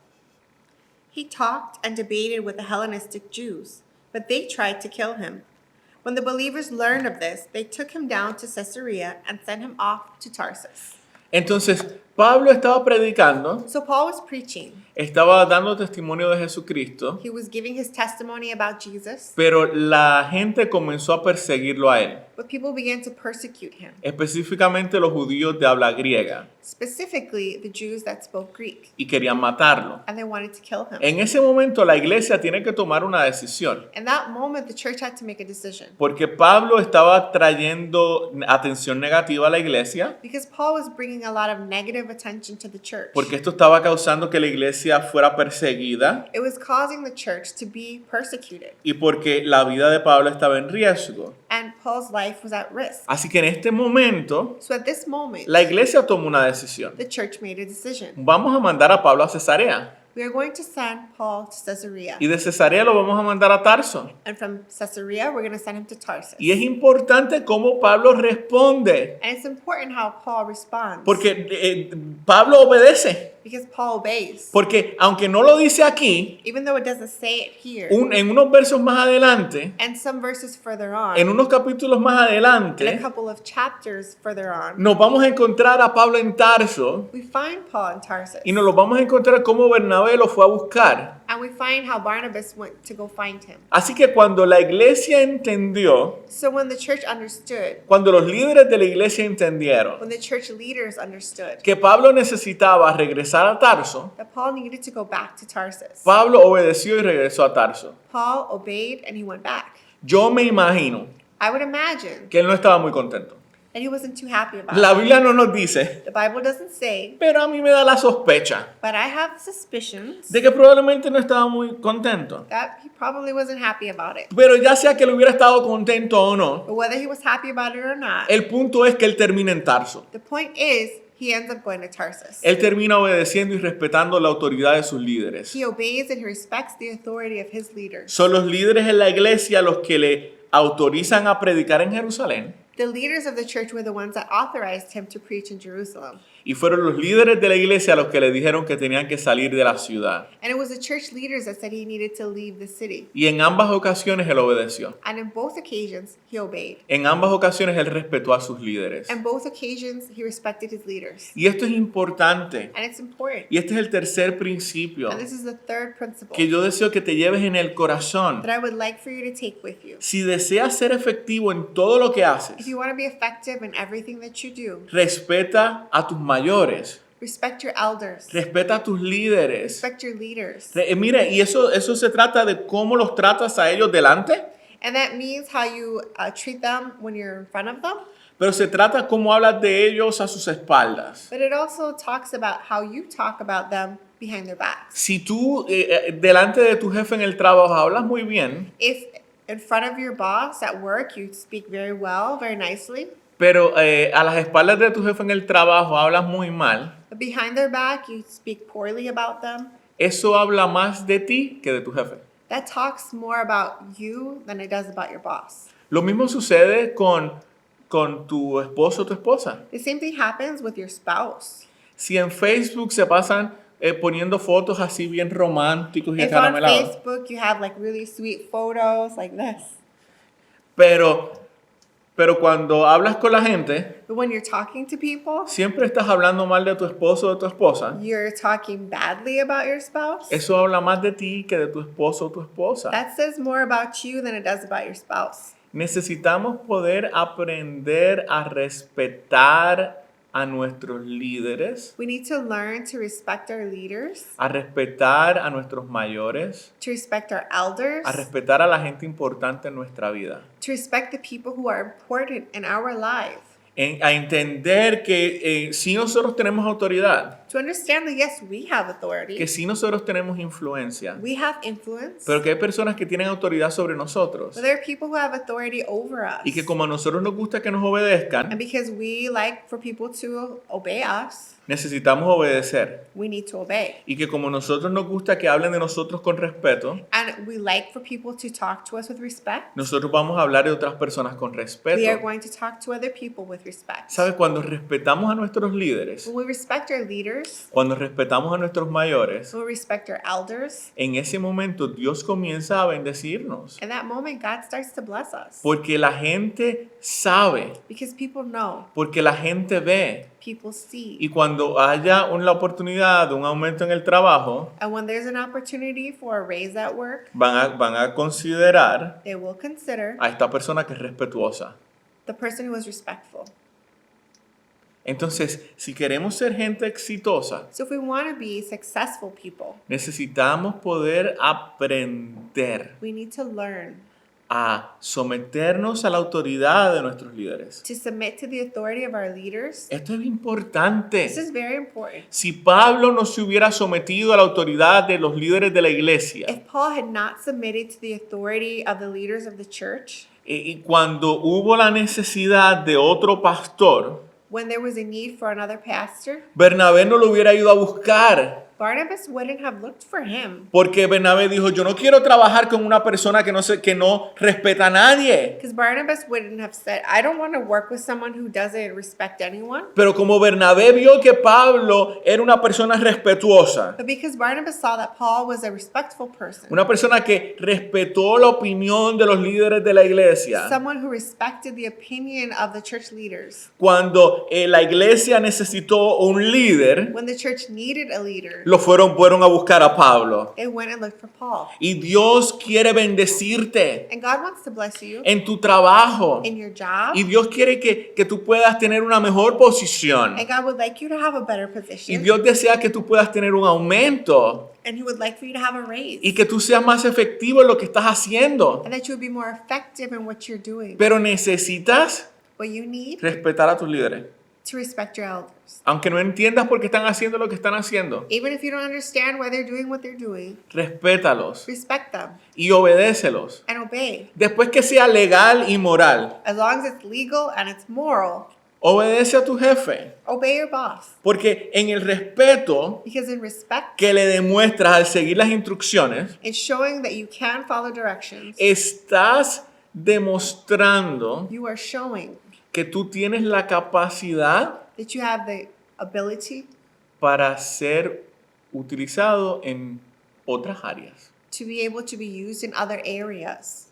He talked and debated with the Hellenistic Jews, but they tried to kill him. When the believers learned of this, they took him down to Caesarea and sent him off to Tarsus. Entonces, Pablo estaba predicando, So Paul was preaching. estaba dando testimonio de Jesucristo, He was giving his testimony about Jesus, pero la gente comenzó a perseguirlo a él, but people began to persecute him, específicamente los judíos de habla griega, specifically the Jews that spoke Greek, y querían matarlo. and they wanted to kill him. En ese momento la iglesia tiene que tomar una decisión, In that moment, the church had to make a decision porque Pablo estaba trayendo atención negativa a la iglesia because Paul was bringing a lot of negative negative attention to the church. porque esto estaba causando que la iglesia fuera perseguida It was causing the church to be persecuted, y porque la vida de Pablo estaba en riesgo. and Paul's life was at risk. Así que en este momento, So at this moment, la iglesia tomó una decisión. the church made a decision. Vamos a mandar a Pablo a Cesarea We are going to send Paul to Caesarea, y de Cesarea lo vamos a mandar a Tarso. and from Caesarea, we're going to send him to Tarsus. Y es importante cómo Pablo responde, And it's important how Paul responds, porque Pablo obedece. because Paul obeys. Porque aunque no lo dice aquí, Even though it doesn't say it here, en unos versos más adelante, and some verses further on, en unos capítulos más and a adelante, couple of chapters further on, nos vamos a encontrar a Pablo en Tarso we find Paul in Tarsus. y nos lo vamos a encontrar cómo Bernabé lo fue a buscar. And we find how Barnabas went to go find him. Así que cuando la iglesia entendió, So when the church understood, cuando los líderes de la iglesia entendieron when the church leaders understood que Pablo necesitaba regresar a Tarso, that Paul needed to go back to Tarsus, Pablo obedeció y regresó a Tarso. Paul obeyed and he went back. Yo me imagino I would imagine que él no estaba muy contento. that he wasn't too happy about La it. Biblia no nos dice, The Bible doesn't say, pero a mí me da la sospecha but I have suspicions de que probablemente no estaba muy contento. that he probably wasn't happy about it. Pero ya sea que lo hubiera estado contento o no, But whether he was happy about it or not, el punto es que él termina en Tarso. the point is he ends up going to Tarsus. Él termina obedeciendo y respetando la autoridad de sus líderes. He obeys and he respects the authority of his leaders. Son los líderes en la iglesia los que le autorizan a predicar en Jerusalén. The leaders of the church were the ones that authorized him to preach in Jerusalem. Y fueron los líderes de la iglesia los que le dijeron que tenían que salir de la ciudad. And it was the church leaders that said he needed to leave the city. Y en ambas ocasiones él obedeció. And in both occasions, he obeyed. En ambas ocasiones él respetó a sus líderes. And both occasions, he respected his leaders. Y esto es importante. And it's important. Y este es el tercer principio And this is the third principle que yo deseo que te lleves en el corazón. that I would like for you to take with you. Si deseas ser efectivo en todo lo que If haces, you want to be effective in everything that you do, respeta a tus mayores, respect your elders, respeta a tus líderes. respect your leaders. Mire, y eso se trata de cómo los tratas a ellos delante, And that means how you treat them when you're in front of them. pero se trata cómo hablas de ellos a sus espaldas. But it also talks about how you talk about them behind their backs. Si tú delante de tu jefe en el trabajo hablas muy bien, If in front of your boss at work you speak very well, very nicely, pero a las espaldas de tu jefe en el trabajo hablas muy mal, but behind their back you speak poorly about them, eso habla más de ti que de tu jefe. that talks more about you than it does about your boss. Lo mismo sucede con tu esposo o tu esposa. The same thing happens with your spouse. Si en Facebook se pasan poniendo fotos así bien románticos y If on acaramelados, Facebook you have like really sweet photos like this, pero cuando hablas con la gente, but when you're talking to people, siempre estás hablando mal de tu esposo o de tu esposa. you're talking badly about your spouse, Eso habla más de ti que de tu esposo o tu esposa. that says more about you than it does about your spouse. Necesitamos poder aprender a respetar a nuestros líderes, We need to learn to respect our leaders, a respetar a nuestros mayores, to respect our elders, a respetar a la gente importante en nuestra vida, to respect the people who are important in our life, a entender que si nosotros tenemos autoridad, to understand that yes, we have authority, que si nosotros tenemos influencia, we have influence, pero que hay personas que tienen autoridad sobre nosotros but there are people who have authority over us. y que como a nosotros nos gusta que nos obedezcan, And because we like for people to obey us, necesitamos obedecer. we need to obey. Y que como a nosotros nos gusta que hablen de nosotros con respeto, And we like for people to talk to us with respect, nosotros vamos a hablar de otras personas con we are respeto. going to talk to other people with respect. ¿Sabes? Cuando respetamos a nuestros líderes, When we respect our leaders, cuando respetamos a nuestros mayores, when we respect our elders, en ese momento Dios comienza a bendecirnos. in that moment, God starts to bless us. Porque la gente sabe, Because people know, porque la gente ve. people see. Y cuando haya una oportunidad de un aumento en el trabajo, And when there's an opportunity for a raise at work, van a considerar they will consider a esta persona que es respetuosa. the person who is respectful. Entonces, si queremos ser gente exitosa, So if we want to be successful people, necesitamos poder aprender we need to learn a someternos a la autoridad de nuestros líderes. to submit to the authority of our leaders. Esto es importante. This is very important. Si Pablo no se hubiera sometido a la autoridad de los líderes de la iglesia, If Paul had not submitted to the authority of the leaders of the church, y cuando hubo la necesidad de otro pastor, when there was a need for another pastor, Bernabé no lo hubiera ido a buscar. Barnabas wouldn't have looked for him. Porque Bernabé dijo, yo no quiero trabajar con una persona que no respeta a nadie. Because Barnabas wouldn't have said, I don't want to work with someone who doesn't respect anyone. Pero como Bernabé vio que Pablo era una persona respetuosa, But because Barnabas saw that Paul was a respectful person, una persona que respetó la opinión de los líderes de la iglesia, someone who respected the opinion of the church leaders, cuando la iglesia necesitó un líder, when the church needed a leader, fueron a buscar a Pablo. they went and looked for Paul. Y Dios quiere bendecirte And God wants to bless you en tu trabajo. in your job. Y Dios quiere que tú puedas tener una mejor posición. And God would like you to have a better Y position. Dios desea que tú puedas tener un aumento And He would like for you to have a raise. y que tú seas más efectivo en lo que estás haciendo. And that you would be more effective in what you're doing. Pero necesitas What you need respetar a tus líderes. to respect your elders. Aunque no entiendas por qué están haciendo lo que están haciendo, Even if you don't understand why they're doing what they're doing, respétalos respect them y obedécelos. and obey. Después que sea legal y moral, As long as it's legal and it's moral, obedece a tu jefe. obey your boss. Porque en el respeto Because in respect, que le demuestras al seguir las instrucciones, it's showing that you can follow directions. estás demostrando You are showing que tú tienes la capacidad that you have the ability para ser utilizado en otras áreas. to be able to be used in other areas,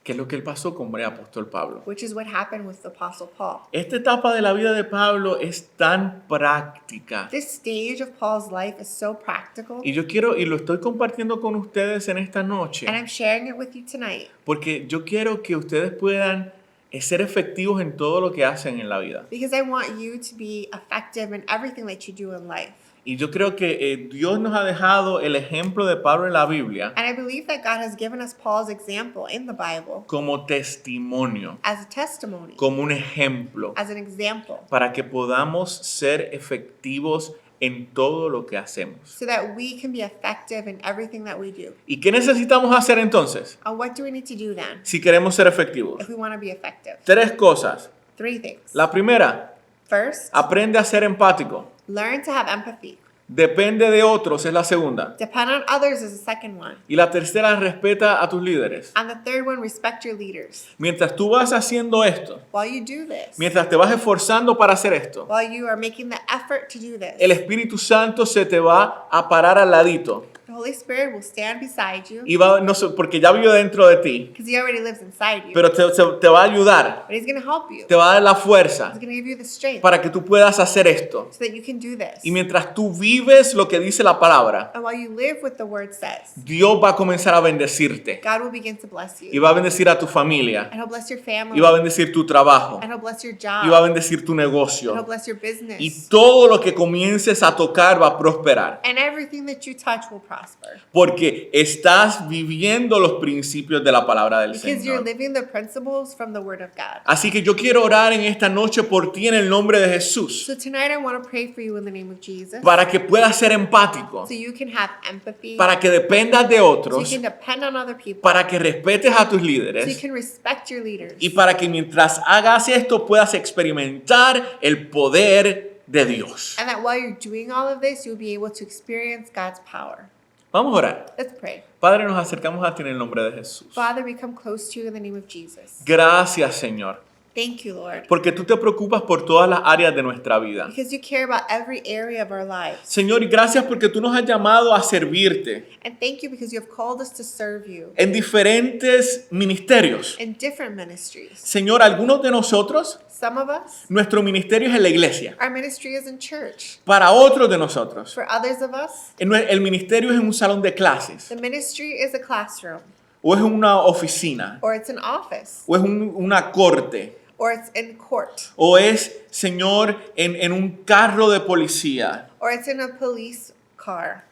Que es lo que él pasó con el apóstol Pablo. which is what happened with the Apostle Paul. Esta etapa de la vida de Pablo es tan práctica. This stage of Paul's life is so practical, Y yo quiero, y lo estoy compartiendo con ustedes en esta noche, and I'm sharing it with you tonight porque yo quiero que ustedes puedan ser efectivos en todo lo que hacen en la vida. because I want you to be effective in everything that you do in life. Y yo creo que Dios nos ha dejado el ejemplo de Pablo en la Biblia And I believe that God has given us Paul's example in the Bible como testimonio, as a testimony, como un ejemplo, as an example, para que podamos ser efectivos en todo lo que hacemos. so that we can be effective in everything that we do. ¿Y qué necesitamos hacer entonces And what do we need to do then si queremos ser efectivos? if we want to be effective? 3 cosas. 3 things. La primera, First, aprende a ser empático. learn to have empathy. Depende de otros es la segunda. Depend on others is the second one. Y la tercera, respeta a tus líderes. And the third one, respect your leaders. Mientras tú vas haciendo esto, While you do this, mientras te vas esforzando para hacer esto, while you are making the effort to do this, el Espíritu Santo se te va a parar al ladito. the Holy Spirit will stand beside you Y va, no sé, porque ya vive dentro de ti, because He already lives inside you. pero te va a ayudar, But He's going to help you. te va a dar la fuerza He's going to give you the strength para que tú puedas hacer esto. so that you can do this. Y mientras tú vives lo que dice la palabra, And while you live what the Word says, Dios va a comenzar a bendecirte. God will begin to bless Y you. va a bendecir a tu familia. And He'll bless your family. Y va a bendecir tu trabajo. And He'll bless your Y va a job. bendecir tu And He'll negocio. bless your business. Y todo lo que comiences a tocar va a prosperar. And everything that you touch will prosper. Porque estás viviendo los principios de la palabra del Because you're Señor. living the principles from the Word of God. Así que yo quiero orar en esta noche por ti en el nombre de Jesús. So tonight I want to pray for you in the name of Jesus. Para que puedas ser empático. So you can have empathy. Para que dependas de So you otros. can depend on other people. Para que respetes a tus So you líderes. can respect your leaders. Y para que mientras hagas esto puedas experimentar el poder de Dios. And that while you're doing all of this, you'll be able to experience God's power. Vamos a orar. Let's pray. Padre, nos acercamos a ti en el nombre de Jesús. Father, we come close to you in the name of Jesus. Gracias, Señor, Thank you, Lord. porque tú te preocupas por todas las áreas de nuestra vida. Because you care about every area of our lives. Señor, y gracias porque tú nos has llamado a servirte And thank you because you have called us to serve you en diferentes ministerios. in different ministries. Señor, algunos de nosotros, Some of us, nuestro ministerio es en la iglesia. our ministry is in church. Para otros de nosotros, For others of us, el ministerio es en un salón de clases, the ministry is a classroom, o es en una oficina, or it's an office, o es una corte, or it's in court, o es, Señor, en un carro de policía, or it's in a police car,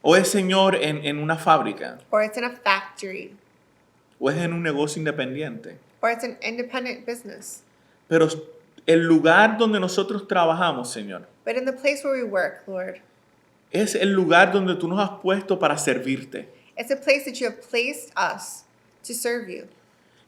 o es, Señor, en una fábrica. or it's in a factory. o es en un negocio independiente. or it's an independent business. Pero el lugar donde nosotros trabajamos, Señor, But in the place where we work, Lord, es el lugar donde tú nos has puesto para servirte. it's a place that you have placed us to serve you.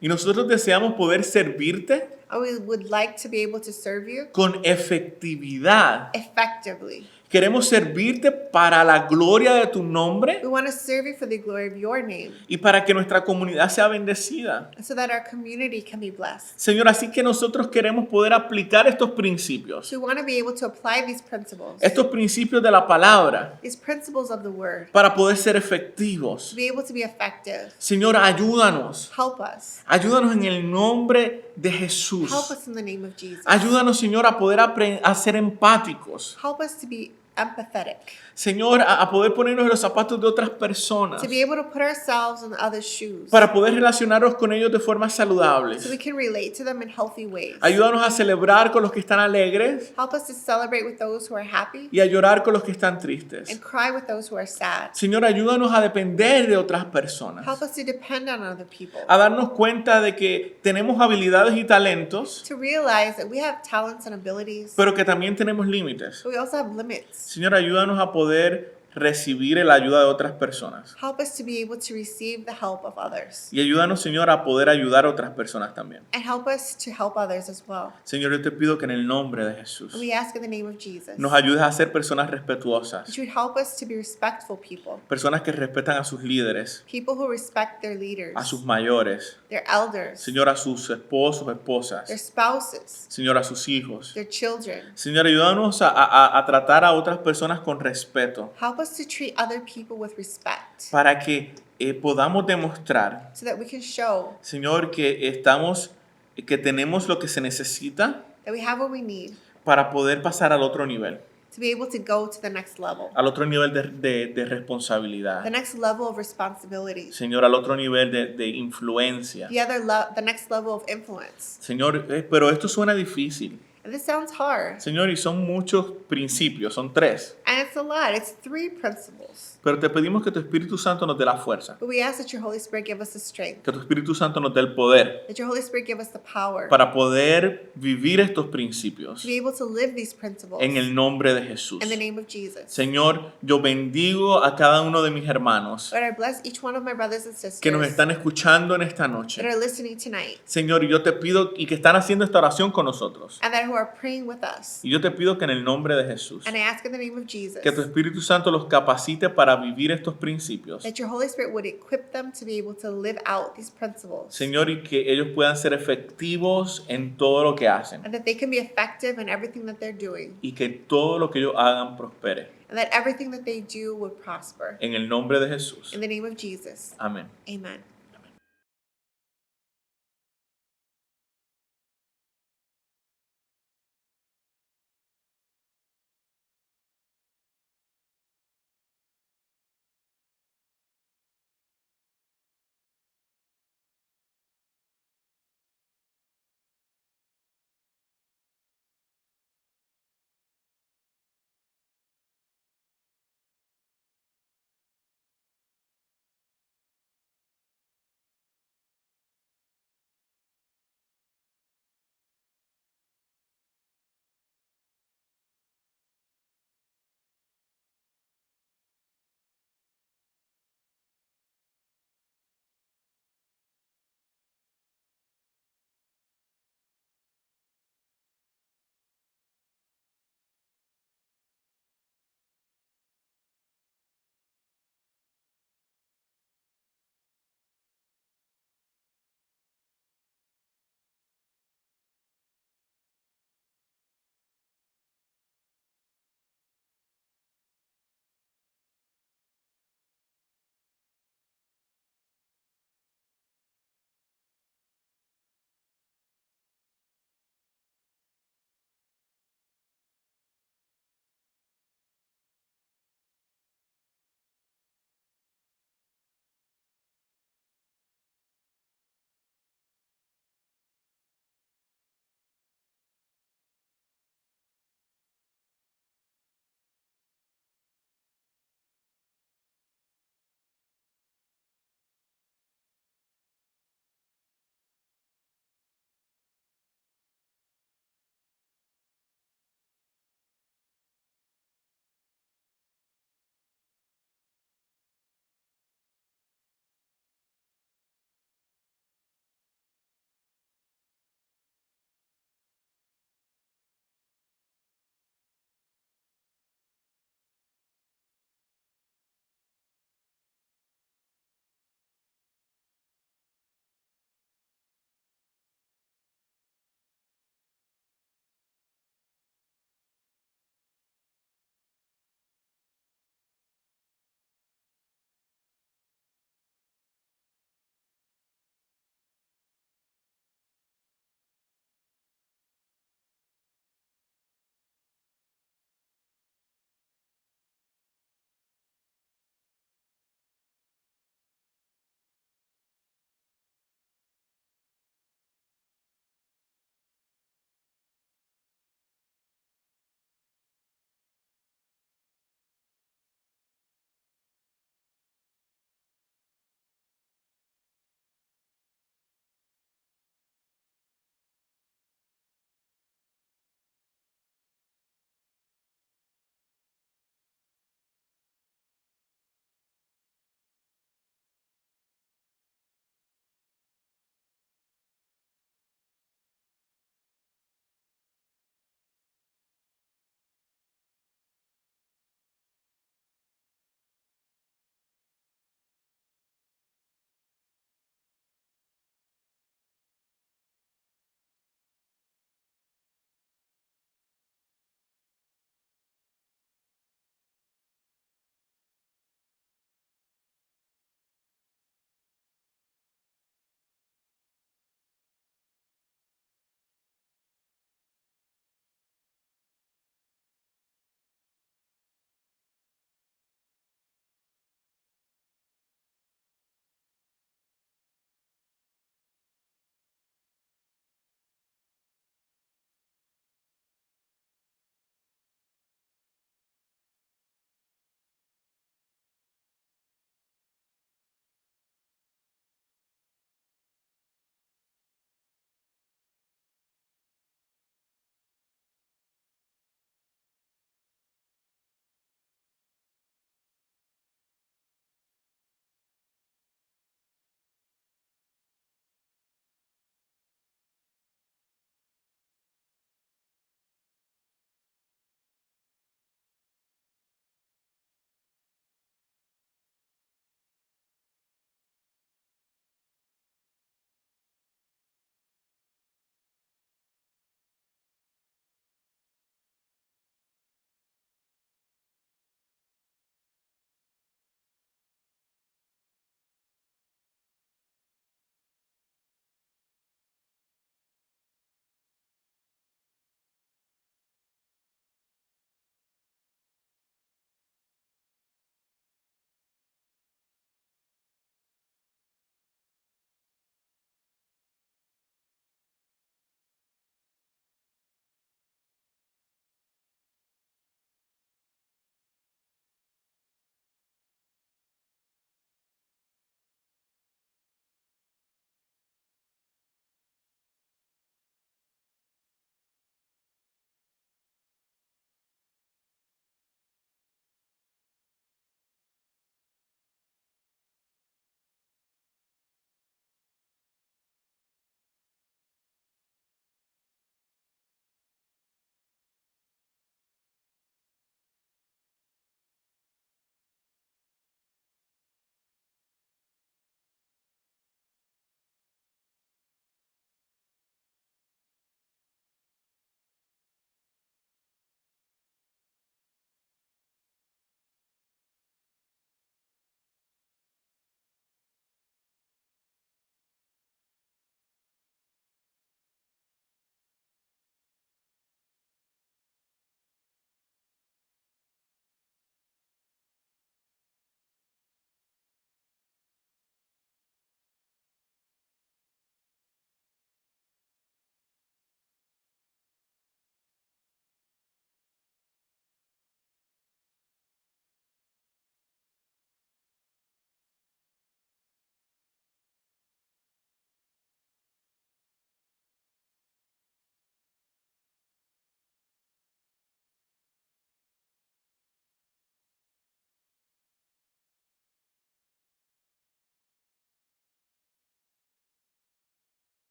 Y nosotros deseamos poder servirte And we would like to be able to serve you con efectividad. effectively. Queremos servirte para la gloria de tu nombre We want to serve you for the glory of your name, y para que nuestra comunidad sea bendecida. so that our community can be blessed. Señor, así que nosotros queremos poder aplicar estos principios, So we want to be able to apply these principles de la palabra, of the word, para poder ser to efectivos. be able to be effective. Señor, ayúdanos. Help us. Ayúdanos en el nombre de Jesús. Help us in the name of Jesus. Ayúdanos, Señor, a poder a ser empáticos. Help us to be empathetic, Señor, a poder ponernos en los zapatos de otras personas. to be able to put ourselves in others' shoes, Para poder relacionarnos con ellos de formas saludables. so we can relate to them in healthy ways. Ayúdanos a celebrar con los que están alegres Help us to celebrate with those who are happy y a llorar con los que están tristes. and cry with those who are sad. Señor, ayúdanos a depender de otras personas. Help us to depend on other people, A darnos cuenta de que tenemos habilidades y talentos, to realize that we have talents and abilities, pero que también tenemos límites. but we also have limits. Señor, ayúdanos a poder recibir la ayuda de otras personas. Help us to be able to receive the help of others, Y ayúdanos, Señor, a poder ayudar a otras personas también. and help us to help others as well. Señor, yo te pido que en el nombre de Jesús And we ask in the name of Jesus nos ayudes a ser personas respetuosas, that you would help us to be respectful people, personas que respetan a sus líderes, people who respect their leaders, a sus mayores, their elders, Señor, a sus esposos, their esposas, spouses, Señor, a sus hijos. their children. Señor, ayúdanos a tratar a otras personas con respeto Help us to treat other people with respect, para que podamos demostrar, so that we can show Señor, que tenemos lo que se necesita that we have what we need para poder pasar al otro nivel, to be able to go to the next level, al otro nivel de the responsabilidad, next level of responsibility, Señor, al otro nivel de influencia. the next level of influence. Señor, pero esto suena difícil. And this sounds hard, Señor, y son muchos principios, son 3. and it's a lot. It's 3 principles. Pero te pedimos que tu Espíritu Santo nos dé la fuerza, But we ask that your Holy Spirit give us the strength, que tu Espíritu Santo nos dé el poder that your Holy Spirit give us the power para poder vivir estos principios to be able to live these principles en el nombre de Jesús. in the name of Jesus. Señor, yo bendigo a cada uno de mis hermanos Lord, I bless each one of my brothers and que nos sisters están escuchando en esta that noche. are listening tonight Señor, y yo te pido y que están haciendo esta oración con nosotros. and that who are praying with us. Y yo te pido que en el nombre de Jesús, And I ask in the name of Jesus que tu Espíritu Santo los capacite para vivir estos principios. that your Holy Spirit would equip them to be able to live out these principles, Señor, y que ellos puedan ser efectivos en todo lo que hacen. and that they can be effective in everything that they're doing, Y que todo lo que ellos hagan prospere. and that everything that they do would prosper. En el nombre de Jesús. In the name of Jesus, Amén. amen.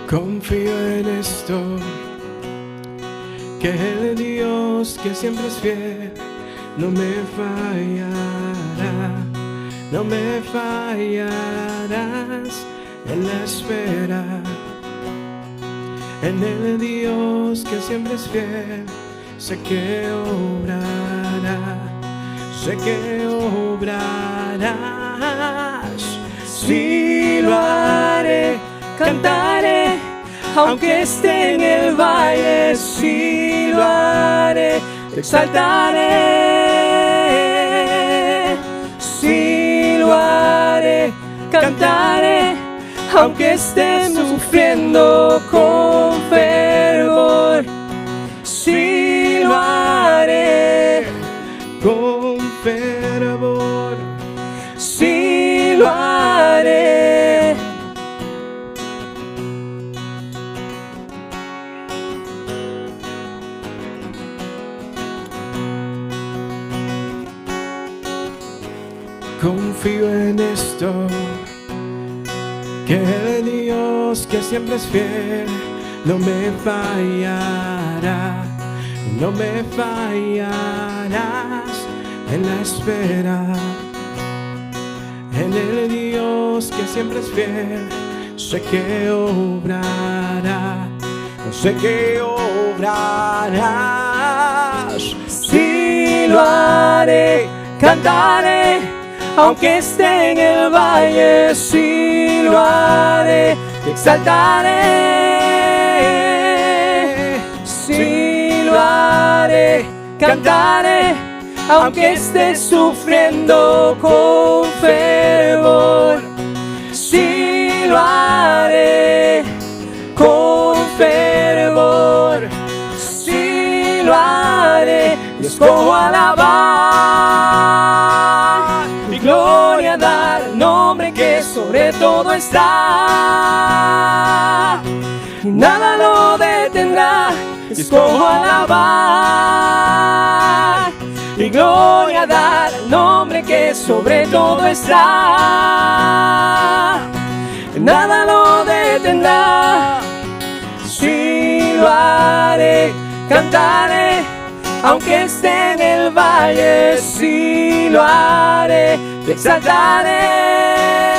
Confío en esto, que el Dios que siempre es fiel no me fallará, no me fallarás en la espera. En el Dios que siempre es fiel, sé que obrarás, sí lo haré, cantaré, aunque esté en el valle, sí lo haré, te exaltaré, sí lo haré, cantaré, aunque esté sufriendo con fervor, sí lo haré con fervor, sí lo haré. Confío en esto, que el Dios que siempre es fiel no me fallará, no me fallarás en la espera. En el Dios que siempre es fiel, sé que obrará, sé que obrarás, sí lo haré, cantaré, aunque esté en el valle, sí lo haré, te exaltaré, sí lo haré, cantaré, aunque esté sufriendo con fervor, sí lo haré con fervor, sí lo haré, y escojo alabar y gloria dar al nombre que sobre todo está, y nada lo detendrá, escojo alabar y gloria dar al nombre que sobre todo está, nada lo detendrá, sí lo haré, cantaré, aunque esté en el valle, sí lo haré, te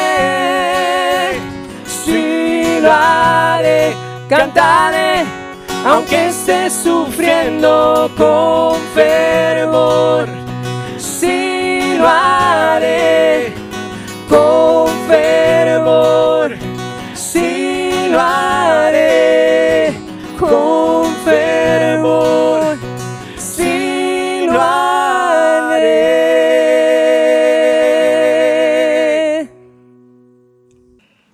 exaltaré, sí lo haré, cantaré, aunque esté sufriendo con fervor, sí lo haré con fervor, sí lo haré con fervor, sí lo haré.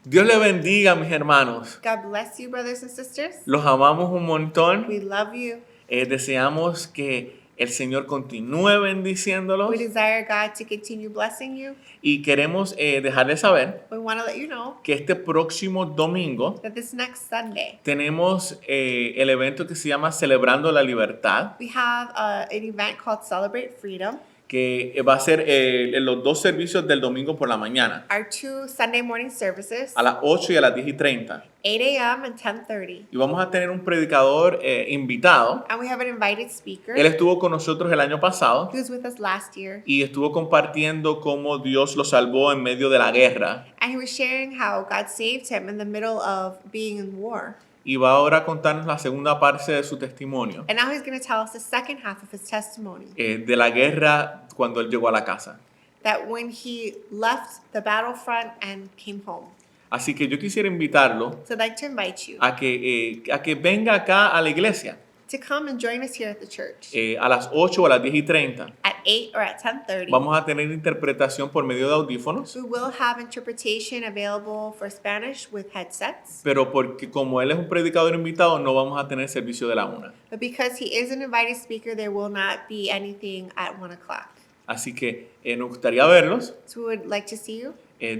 Dios le bendiga, mis hermanos. God bless you, brothers and sisters. Los amamos un montón. We love you. Deseamos que el Señor continúe bendiciéndolos We desire God to continue blessing you. y queremos dejarles saber We want to let you know que este próximo domingo that this next Sunday, tenemos el evento que se llama Celebrando la Libertad, we have an event called Celebrate Freedom. que va a ser en los dos servicios del domingo por la mañana, Our 2 Sunday morning services, a las 8 y a las 10:30. 8 a.m. and 10:30. Y vamos a tener un predicador invitado. And we have an invited speaker. Él estuvo con nosotros el año pasado He was with us last year. y estuvo compartiendo cómo Dios lo salvó en medio de la guerra. And he was sharing how God saved him in the middle of being in war. Y va ahora a contarnos la segunda parte de su testimonio, And now he's going to tell us the second half of his testimony. de la guerra cuando él llegó a la casa. That when he left the battlefront and came home. Así que yo quisiera invitarlo So I'd like to invite you a que venga acá a la iglesia to come and join us here at the church. a las 8 o a las 10:30. At 8 or at 10:30. Vamos a tener interpretación por medio de audífonos, We will have interpretation available for Spanish with headsets. pero porque como él es un predicador invitado, no vamos a tener servicio de la 1. But because he is an invited speaker, there will not be anything at 1 o'clock. Así que nos gustaría verlos. So we would like to see you.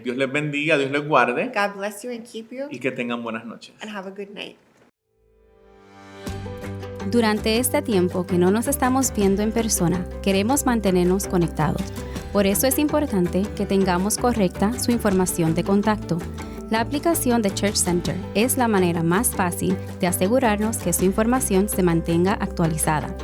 Dios les bendiga, Dios les guarde God bless you and keep you. y que tengan buenas noches. And have a good night. Durante este tiempo que no nos estamos viendo en persona, queremos mantenernos conectados. Por eso es importante que tengamos correcta su información de contacto. La aplicación de Church Center es la manera más fácil de asegurarnos que su información se mantenga actualizada.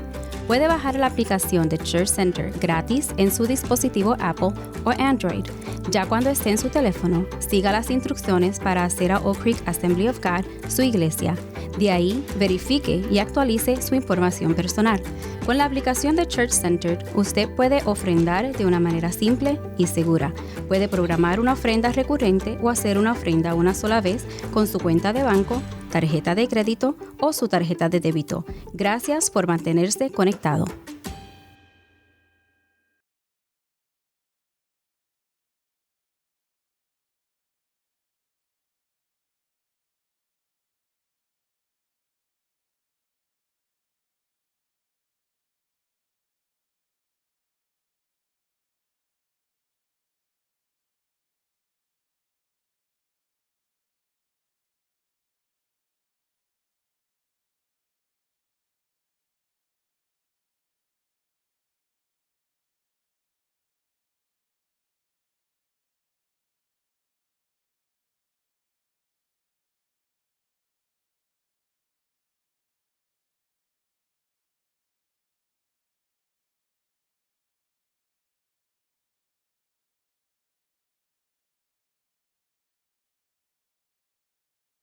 Puede bajar la aplicación de Church Center gratis en su dispositivo Apple o Android. Ya cuando esté en su teléfono, siga las instrucciones para hacer a Oak Creek Assembly of God su iglesia. De ahí, verifique y actualice su información personal. Con la aplicación de Church Center, usted puede ofrendar de una manera simple y segura. Puede programar una ofrenda recurrente o hacer una ofrenda una sola vez con su cuenta de banco, tarjeta de crédito o su tarjeta de débito. Gracias por mantenerse conectado.